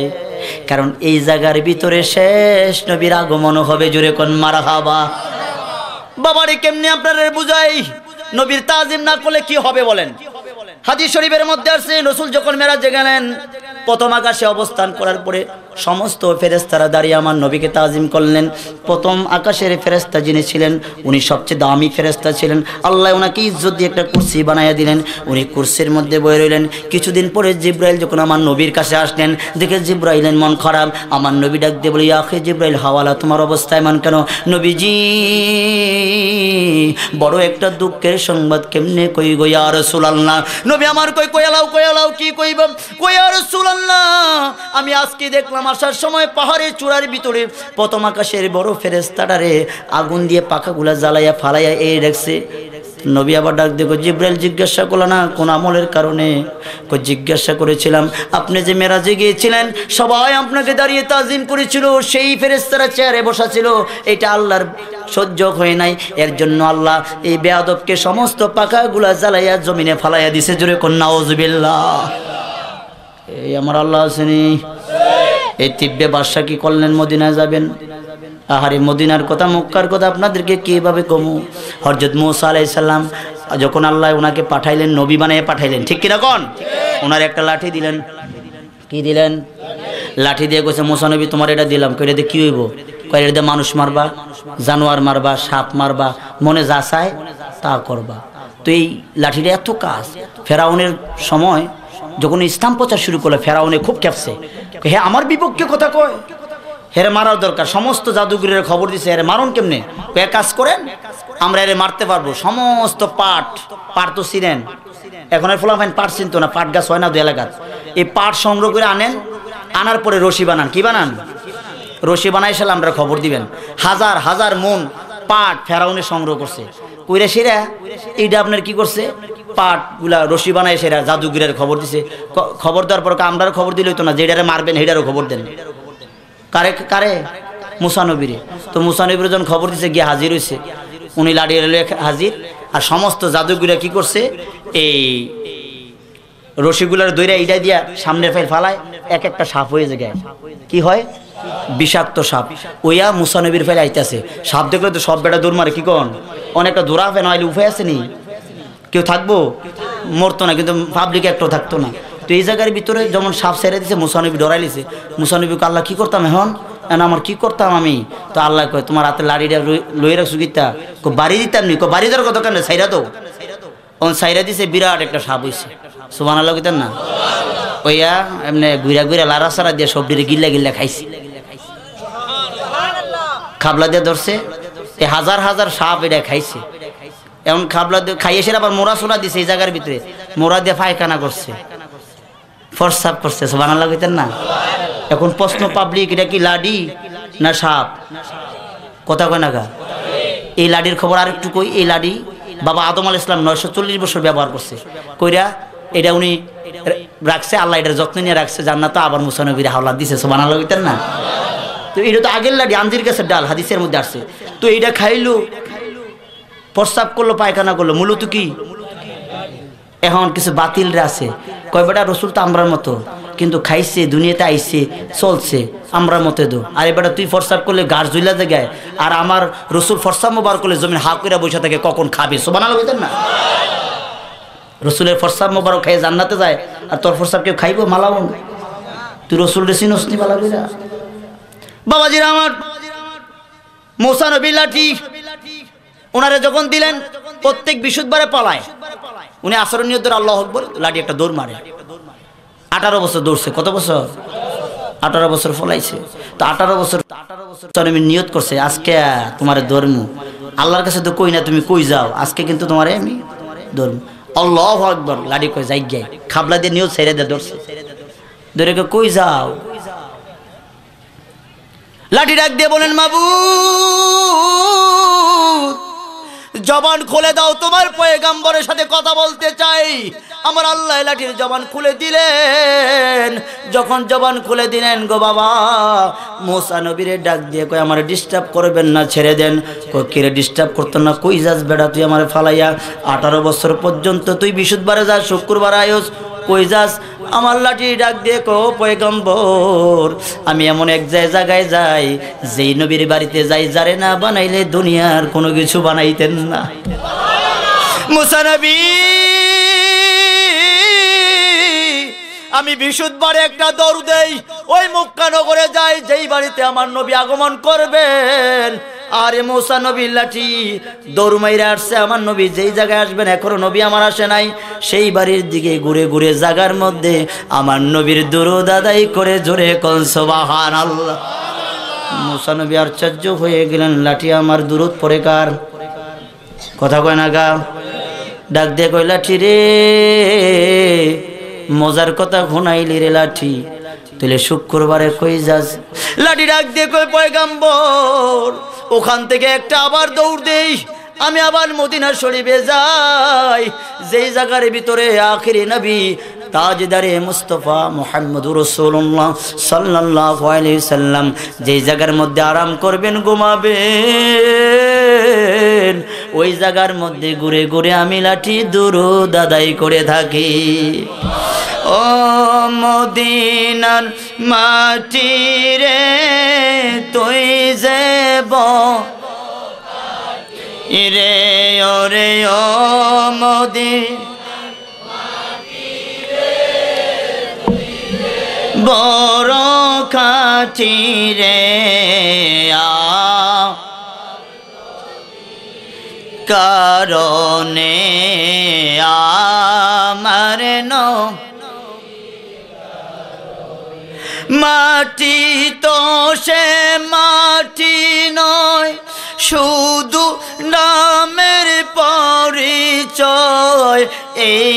কারণ এই জায়গার ভিতরে শেষ নবীর আগমন হবে। জোরে কোন মারহাবা। বাবারে কেমনে আপনারা বুঝাই, নবীর তাজিম না করলে কি হবে বলেন? হাদিস শরীফের মধ্যে আছে, রাসূল যখন মেরাজে গেলেন, প্রথম আকাশে অবস্থান করার পরে সমস্ত ফেরেশতারা দাঁড়িয়ে আমার নবীকে তাজিম করলেন। প্রথম আকাশের ফেরেশতা যিনি ছিলেন, উনি সবচেয়ে দামি ফেরেশতা ছিলেন। আল্লাহ ওনাকে ইজ্জত দিয়ে একটা কুরসি বানাইয়া দিলেন। উনি কুরসির মধ্যে বসে রইলেন। কিছুদিন পরে জিব্রাইল যখন আমার নবীর কাছে আসলেন, দেখে জিব্রাইলের মন খারাপ। আমার নবী ডাক দিয়ে বলে, ইয়া আখি জিব্রাইল, হাওয়ালা, তোমার অবস্থা এমন কেন? নবীজি, বড় একটা দুঃখের সংবাদ কেমনে কই গো ইয়া রাসূলুল্লাহ। নবী আমার কয়ালাও কি কইব? ইয়া রাসূলুল্লাহ, আমি আজকে দেখলাম আসার সময় পাহাড়ের চূড়ার ভিতরে প্রথম আকাশের বড় ফেরেশতাটারে আগুন দিয়ে পাখাগুলা জ্বালাইয়া ফালাইয়া এই রাখছে। নবী আবার ডাক দেখো, জিব্রাইল জিজ্ঞাসা করলো না কোন আমলের কারণে? জিজ্ঞাসা করেছিলাম আপনি যে মেরাজে গিয়েছিলেন সবাই আপনাকে দাঁড়িয়ে তাজিম করেছিল, সেই ফেরেশতারা চেয়ারে বসা ছিল, এটা আল্লাহর সহ্য হয় নাই, এর জন্য আল্লাহ এই বেয়াদবকে সমস্ত পাখাগুলা জ্বালাইয়া জমিনে ফালাইয়া দিছে। জোরে কোন নাউজুবিল্লাহ। এই আমার আল্লাহ আসেনি। এই তিব্বে বাদশা কি করলেন? মদিনায় যাবেন। আহারে মদিনার কথা, মক্কার কথা আপনাদেরকে কিভাবে কমু? হযরত মূসা আলাইহিস সালাম যখন আল্লাহ ওনাকে পাঠাইলেন, নবী বানিয়ে পাঠাইলেন, ঠিক কিনা কোন? ওনার একটা লাঠি দিলেন। কি দিলেন? লাঠি দিয়ে কইছে, মূসা নবী তোমার এটা দিলাম, কইরে দিয়ে কি হইব? কই এটা দিয়ে মানুষ মারবা, জানোয়ার মারবা, সাপ মারবা, মনে যা চায় তা করবা। তো এই লাঠিটা এত কাজ। ফেরাউনের সময় যখন ইসলাম প্রচার শুরু করলো, ফেরাউনে খুব ক্যাপছে, হ্যাঁ আমার বিপক্ষে কথা কয়, হেরে মারার দরকার। সমস্ত জাদুঘরের খবর দিছে, এর মারণ কেমনে? এক কাজ করেন, আমরা এর মারতে পারবো। সমস্ত পাট তো চিনেন, এখন আর ফলাফাইন পাট চিনতো না, পাট গাছ হয় না দু এলাকাত। এই পাট সংগ্রহ করে আনেন, আনার পরে রশি বানান। কি বানান? রশি বানাই সালে আমরা খবর দিবেন। হাজার হাজার মন পাট ফেরাউনে সংগ্রহ করছে। কইরা সেরা এইটা আপনার কি করছে? পাটগুলা রশি বানায় সেরা জাদুঘরের খবর দিছে। খবর দেওয়ার পর আমরাও খবর দিলে হইতো না, যেটারে মারবেন হেটারও খবর দেন। কারে কারে? মূসা নবীরে। তো মূসা নবীর যখন খবর দিছে, গিয়ে হাজির হয়েছে, উনি লাড়িয়ে হাজির। আর সমস্ত জাদুঘরে কি করছে, এই রশিগুলার দইরা এইটা দিয়া সামনের ফেল ফালায়, এক একটা সাপ হয়ে যায়। কি হয়? বিষাক্ত সাপ। ওইয়া মূসা নবীর ফেলে আইতেছে। সাপ দেখলে তো সব বেটা দৌড় মারে। কি কন? অনেকটা দৌড়া ফেন আইলে উপায় আছে নি? কেউ থাকবো? মরতো না, কিন্তু পাবলিকে একটাও থাকতো না। তো এই জায়গার ভিতরে যেমন সাপ ছেড়ে দিছে, মূসা নবী ডরাইলিছে। মূসা নবীকে আল্লাহ কি করতাম এখন? আমার কি করতাম আমি? তো আল্লাহ কয়, তোমার হাতে লাড়িটা লইয়ে রাখছো গীতা, বাড়ি দিতাম নি? বাড়ি দেওয়ার কথা কেন? সাইরা তো সাইরা দিছে, বিরাট একটা সাপ হইছে। সুবহানাল্লাহ কইতেন না? ওইয়া এমনি ঘুরা ঘুরা লারা সারা দিয়ে সবজিরে গিল্লা গিল্লা খাইছে, খাবলা দিয়ে ধরছে। এই হাজার হাজার সাপ এটা খাইছে। এমন খাবলা দিয়ে খাইয়ে সে আবার মোড়া সোড়া দিছে এই জায়গার ভিতরে, মোড়া দিয়ে পায়খানা করছে, ফরসাপ করছে। সুবহানাল্লাহ কইতেন না? এখন প্রশ্ন পাবলিক, এটা কি লাডি না সাপ? কথা কয় না গা? এই লাডির খবর আর একটু কই। এই লাডি বাবা আদম আলাইহিস সালাম 940 বছর ব্যবহার করছে। কইরা এটা উনি রাখছে, আল্লাহ এটার যত্ন নিয়ে রাখছে জান্নাতে। আবার মূসা নবীর হাওলাত দিছে। সুবহানাল্লাহ কইতেন না? তো এটা তো আগের লাডি, আঞ্জির গাছের ডাল, হাদিসের মধ্যে আসছে। তো এইটা খাইলো, প্রস্রাব করলো, পায়খানা করলো, মূলত কি? এখন কিছু বাতিলরা আছে, কয় বেটা রসুল তো আমরার মতো, কিন্তু খাইছে, দুনিয়াতে আইছে, চলছে আমরার মতো দো। আর এবার তুই ফরসাব করলে গাছ ঝুলা জায়গায়, আর আমার রসুল ফরসাব মোবার করলে জমিন হা করে বসে থাকে, কখন খাবে? সুবহানাল্লাহ কইতেন না? রসুলের ফরসাব মোবারক খাই জান্নাতে যায়, আর তোর ফরসাব কেউ খাইবো? মালাবো না। তুই রসুল রেসি নসনি মালা কইরা। বাবাজিরা আমার, মূসা নবী লাঠি ওনারে যখন দিলেন, প্রত্যেক বিশুদ্ধবারে পালায়। উনি আসরের নিয়ত ধরে আল্লাহু আকবার, লাঠি একটা দৌড় মারে। 18 বছর দৌড়ছে। কত বছর? 18 বছর ফলাইছে। তো 18 বছর আমি নিয়ত করছে আজকে তোমার ধর্ম আল্লাহর কাছে তো কই না, তুমি কই যাও, আজকে কিন্তু তোমার আমি ধর্ম। আল্লাহু আকবার। লাঠি কই যাই গাই খাবলা দিয়ে নিয়ত ছেড়ে দে, ধরছে ধরে কই যাও। লাঠি ডাক দিয়ে বলেন মাবুদ জবান খুলে দাও, তোমার পয়গম্বরের সাথে কথা বলতে চাই। আমার আল্লাহ লাঠির জবান খুলে দিলেন। যখন জবান খুলে দিলেন গো বাবা, মুসা নবীরে ডাক দিয়ে কই আমার ডিস্টার্ব করবেন না, ছেড়ে দেন। কই কিরে ডিস্টার্ব করতো না, কই যাস বেড়া তুই আমার ফালাইয়া? 18 বছর পর্যন্ত তুই বিশুদ্ধবারে যাস, শুক্রবার আয়োস, কই যাস? আমার লাঠি ডাক দিয়ে কো পয়গম্বর আমি এমন এক জায়গায় যাই যেই নবীর বাড়িতে যাই যারে না বানাইলে দুনিয়ার কোনো কিছু বানাইতেন না। মুসা নবী আমি বিশুদ্ধবারে একটা দৌড় দেই, ওই মক্কা নগরে যাই যেই বাড়িতে আমার নবী আগমন করবেন। আরে মুসা নবীর লাঠি দৌড় মাইরা আসছে, আমার নবী যেই জায়গায় আসবেন এখনো নবী আমার আসে নাই, সেই বাড়ির দিকে ঘুরে ঘুরে জায়গার মধ্যে আমার নবীর দুরূদ আদায় করে জোরে কোন সুবহানাল্লাহ। মুসা নবী আশ্চর্য হয়ে গেলেন, লাঠি আমার দুরূদ পড়ে কার? কথা কয় না গা? ডাক দিয়ে কই লাঠি রে মজার কথা ঘুনাইলি রে লাঠি, তুলে শুক্রবারে কই যাস? লাঠি ডাক দিয়ে কই পয়গম্বর ওখান থেকে একটা আবার দৌড় দেই, আমি আবার মদিনা শরীফে যাই যেই জায়গার ভিতরে আখিরি নবী তাজদারে মুস্তফা মুহাম্মদুর রাসূলুল্লাহ সাল্লাল্লাহু আলাইহি সাল্লাম যেই জায়গার মধ্যে আরাম করবেন, ঘুমাবেন, ওই জায়গার মধ্যে ঘুরে ঘুরে আমি লাঠি দুরূদ আদায় করে থাকি। ও মদিনার মাটি রে তুই যে রে ওরে ও বড় খাটি রে কারণে আমার মাটি তো সে মাটি নয়, শুধু নামের পরিচয়, এই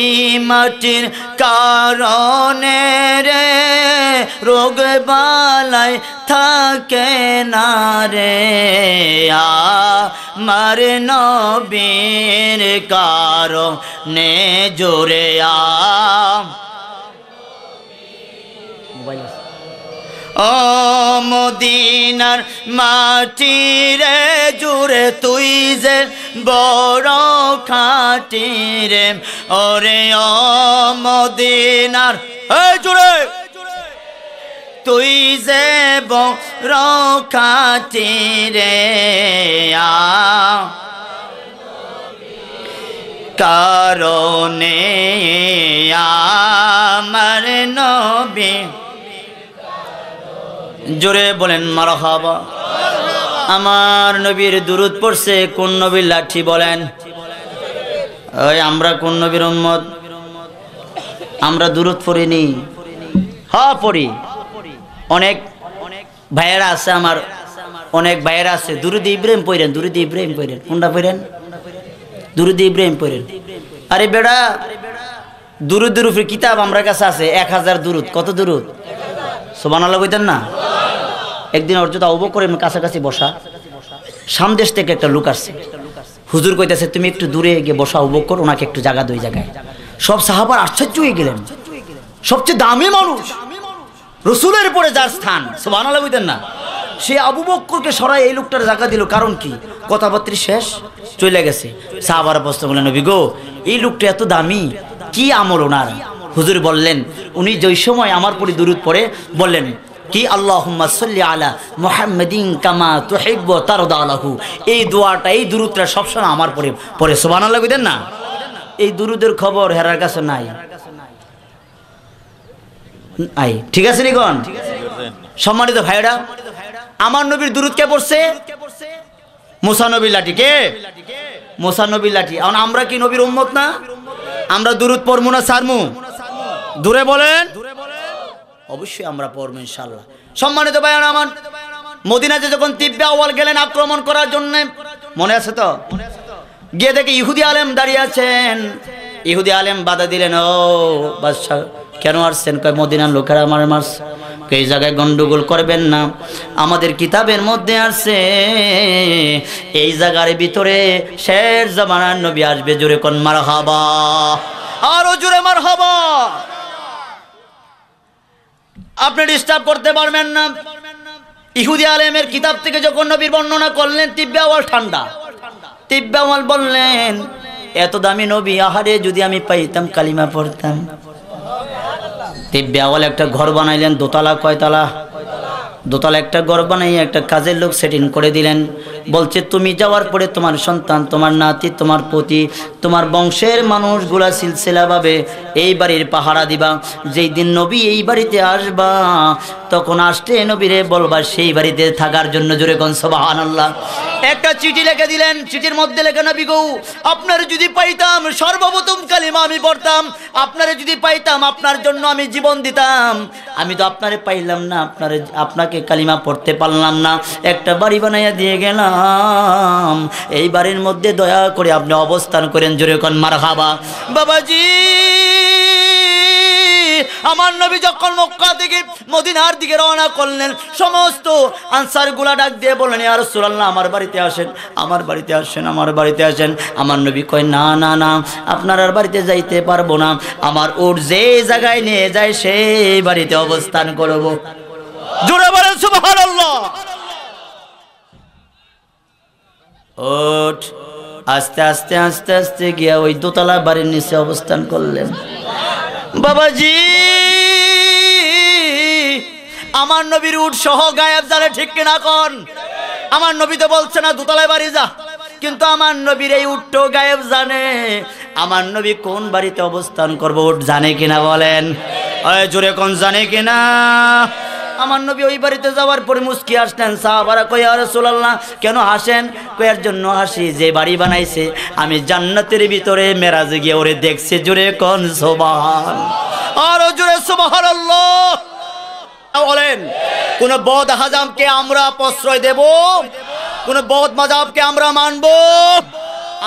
মাটির কারণে রে রোগ বালাই থাকে না রে, আমার নবীর কারণে জোরে ও মদিনার মাটি রে জুড়ে তুই যে বড় খাটি রে, ওরে ও মদিনার জুড়ে তুই যে বড় খাটি রে কারণে আমার নবী জোরে বলেন মারহাবা। আমার নবীর দুরূদ পড়ছে কোন নবীর লাঠি বলেন? ওই আমরা কোন নবীর উম্মত? আমরা দুরূদ পড়িনি? হ্যাঁ পড়ি। অনেক ভাইয়েরা আছে আমার, অনেক ভাইয়েরা আছে দুরূদ ইব্রাহিম পড়েন, দুরূদ ইব্রাহিম পড়েন। কোনটা পড়েন? দুরূদ ইব্রাহিম পড়েন। আরে বেড়া দুরূদের উপরে কিতাব আমার কাছে আছে 1000 দুরূদ। কত দুরূদ? সুবহানাল্লাহ কইতেন না? একদিন হযরত আবু বকরের কাছাকাছি বসা, সামদেশ থেকে একটা লোক আসছে, হুজুর কইতেছে তুমি একটু দূরে গিয়ে বসা, আবু বকর ওনাকে একটু জায়গা দুই জায়গায়। সব সাহাবার আশ্চর্য হয়ে গেলেন, সবচেয়ে দামি মানুষ, রাসূলের পরে যার স্থান, সুবহানাল্লাহ কইতেন না, সে আবু বকরকে সরাই এই লোকটার জায়গা দিল। কারণ কি? কথাবার্তা শেষ, চলে গেছে। সাহাবারা প্রশ্ন করলেন নবী গো এই লোকটা এত দামি, কি আমল ওনার? হুজুর বললেন উনি যেই সময় আমার পরে দুরূদ পড়ে বললেন কি আল্লাহুম্মা সাল্লি আলা মুহাম্মাদিন কামা তুহিব্বু তারদা লাহু, এই দোয়াটা এই দুরূদটা সবসময় আমার পরে পড়ে। সুবহানাল্লাহ কইতেন না? এই দুরূদের খবর হেরার কাছে নাই। আই ঠিক আছে নি কোন? সম্মানিত ভাইরা, আমার নবীর দুরূদ কে পড়ছে? মুসা নবীর লাঠি। কে? মুসা নবীর লাঠি। এখন আমরা কি নবীর উম্মত না? আমরা দুরূদ পড়মু না ছাড়মু? দূরে বলেন। অবশ্যই আমরা পড়বো ইনশাআল্লাহ। সম্মানিত ভাইরা আমার, মদিনাতে যখন তিব্বে আউয়াল গেলেন আক্রমণ করার জন্য, মনে আছে তো? গিয়ে দেখে ইহুদি আলেম দাঁড়িয়ে আছেন। ইহুদি আলেম বাধা দিলেন, ও বাদশাহ কেন আসছেন? কয় মদিনার লোকেরা আমার মারছে। এই জায়গায় গন্ডগোল করবেন না, আমাদের কিতাবের মধ্যে আছে এই জায়গার ভিতরে শেষ জামানার নবী আসবে। জোরে কোন মারহাবা, আরো জোরে মারহাবা। আপনি ডিস্টার্ব করতে পারবেন না। ইহুদি আলেমের কিতাব থেকে যখন নবীর বর্ণনা করলেন, তিব্বে আউয়াল ঠান্ডা। তিব্বে আউয়াল বললেন, এত দামি নবী, আহারে যদি আমি পাইতাম কালিমা পড়তাম। তিব্বে আউয়াল একটা ঘর বানাইলেন, দোতলা। কয়তলা? দোতলা একটা ঘর বানাইয়া একটা কাজের লোক সেটিং করে দিলেন। বলছে তুমি যাওয়ার পরে তোমার সন্তান, তোমার নাতি, তোমার পতি, তোমার বংশের মানুষগুলা সিলসিলাভাবে এই বাড়ির পাহারা দিবা। যেই দিন নবী এই বাড়িতে আসবা, তখন আসতে নবীরে বলবা সেই বাড়িতে থাকার জন্য। জোরে কোন সুবহানাল্লাহ। একটা চিঠি লিখে দিলেন, চিঠির মধ্যে লেখা, নবী গো আপনারে যদি পাইতাম সর্বপ্রথম কালিমা আমি পড়তাম, আপনারে যদি পাইতাম আপনার জন্য আমি জীবন দিতাম। আমি তো আপনারে পাইলাম না, আপনাকে কালিমা পড়তে পারলাম না, একটা বাড়ি বানাইয়া দিয়ে গেলাম। এই বাড়ির মধ্যে দয়া করে আপনি অবস্থান করেন। জোরে কোন মারহাবা। বাবাজি, আমার নবী যখন মক্কা থেকে মদিনার দিকে রওনা করলেন, সমস্ত আনসারগুলা ডাক দিয়ে বললেন, ইয়া রাসূলুল্লাহ আমার বাড়িতে আসেন, আমার বাড়িতে আসেন, আমার বাড়িতে আসেন। আমার নবী কয়, না না না, আপনার আর বাড়িতে যাইতে পারবো না, আমার ওর যে জায়গায় নিয়ে যায় সেই বাড়িতে অবস্থান করব। জোরে বলেন সুবহানাল্লাহ। ওঠ। আস্তে আস্তে আস্তে আস্তে গিয়া ওই দোতলা বাড়ির নিচে অবস্থান করলেন। বাবাজি, আমার নবীর উট সহ গায়েব জানে, ঠিক কিনা কোন? আমার নবী তো বলছে না দোতলায় বাড়ি যা, কিন্তু আমার নবীর এই উটও গায়েব জানে। আমার নবী কোন বাড়িতে অবস্থান করবো উট জানে কিনা বলেন? জোরে কোন জানে কিনা? আমার নবী ওই বাড়িতে যাওয়ার পরে মুস্কি আসলেন। সাহাবারা কয়, ইয়া রাসূলুল্লাহ কেন হাসেন? কয়ার জন্য হাসি, যে বাড়ি বানাইছে আমি জান্নাতের ভিতরে মেরাজে গিয়ে ওরে দেখছি। জোরে কোন সুবহান, আরো জোরে সুবহানাল্লাহ বলেন। কোন বদ হাজামকে আমরা প্রশ্রয় দেব? কোন বদ মাযহাবকে আমরা মানব?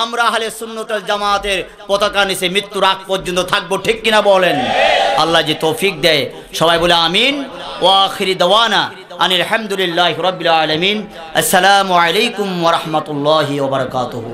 আমরা আহলে সুন্নাত ওয়াল জামাতের পতাকা নিচে মৃত্যুর আগ পর্যন্ত থাকবো, ঠিক কিনা বলেন? আল্লাহ যে তৌফিক দেয়, সবাই বলে আমিন। ওয়া আখিরি দাওয়ানা আনিল হামদুলিল্লাহি রাব্বিল আলামিন। আসসালামু আলাইকুম ওয়া রাহমাতুল্লাহি ওয়া বারাকাতুহু।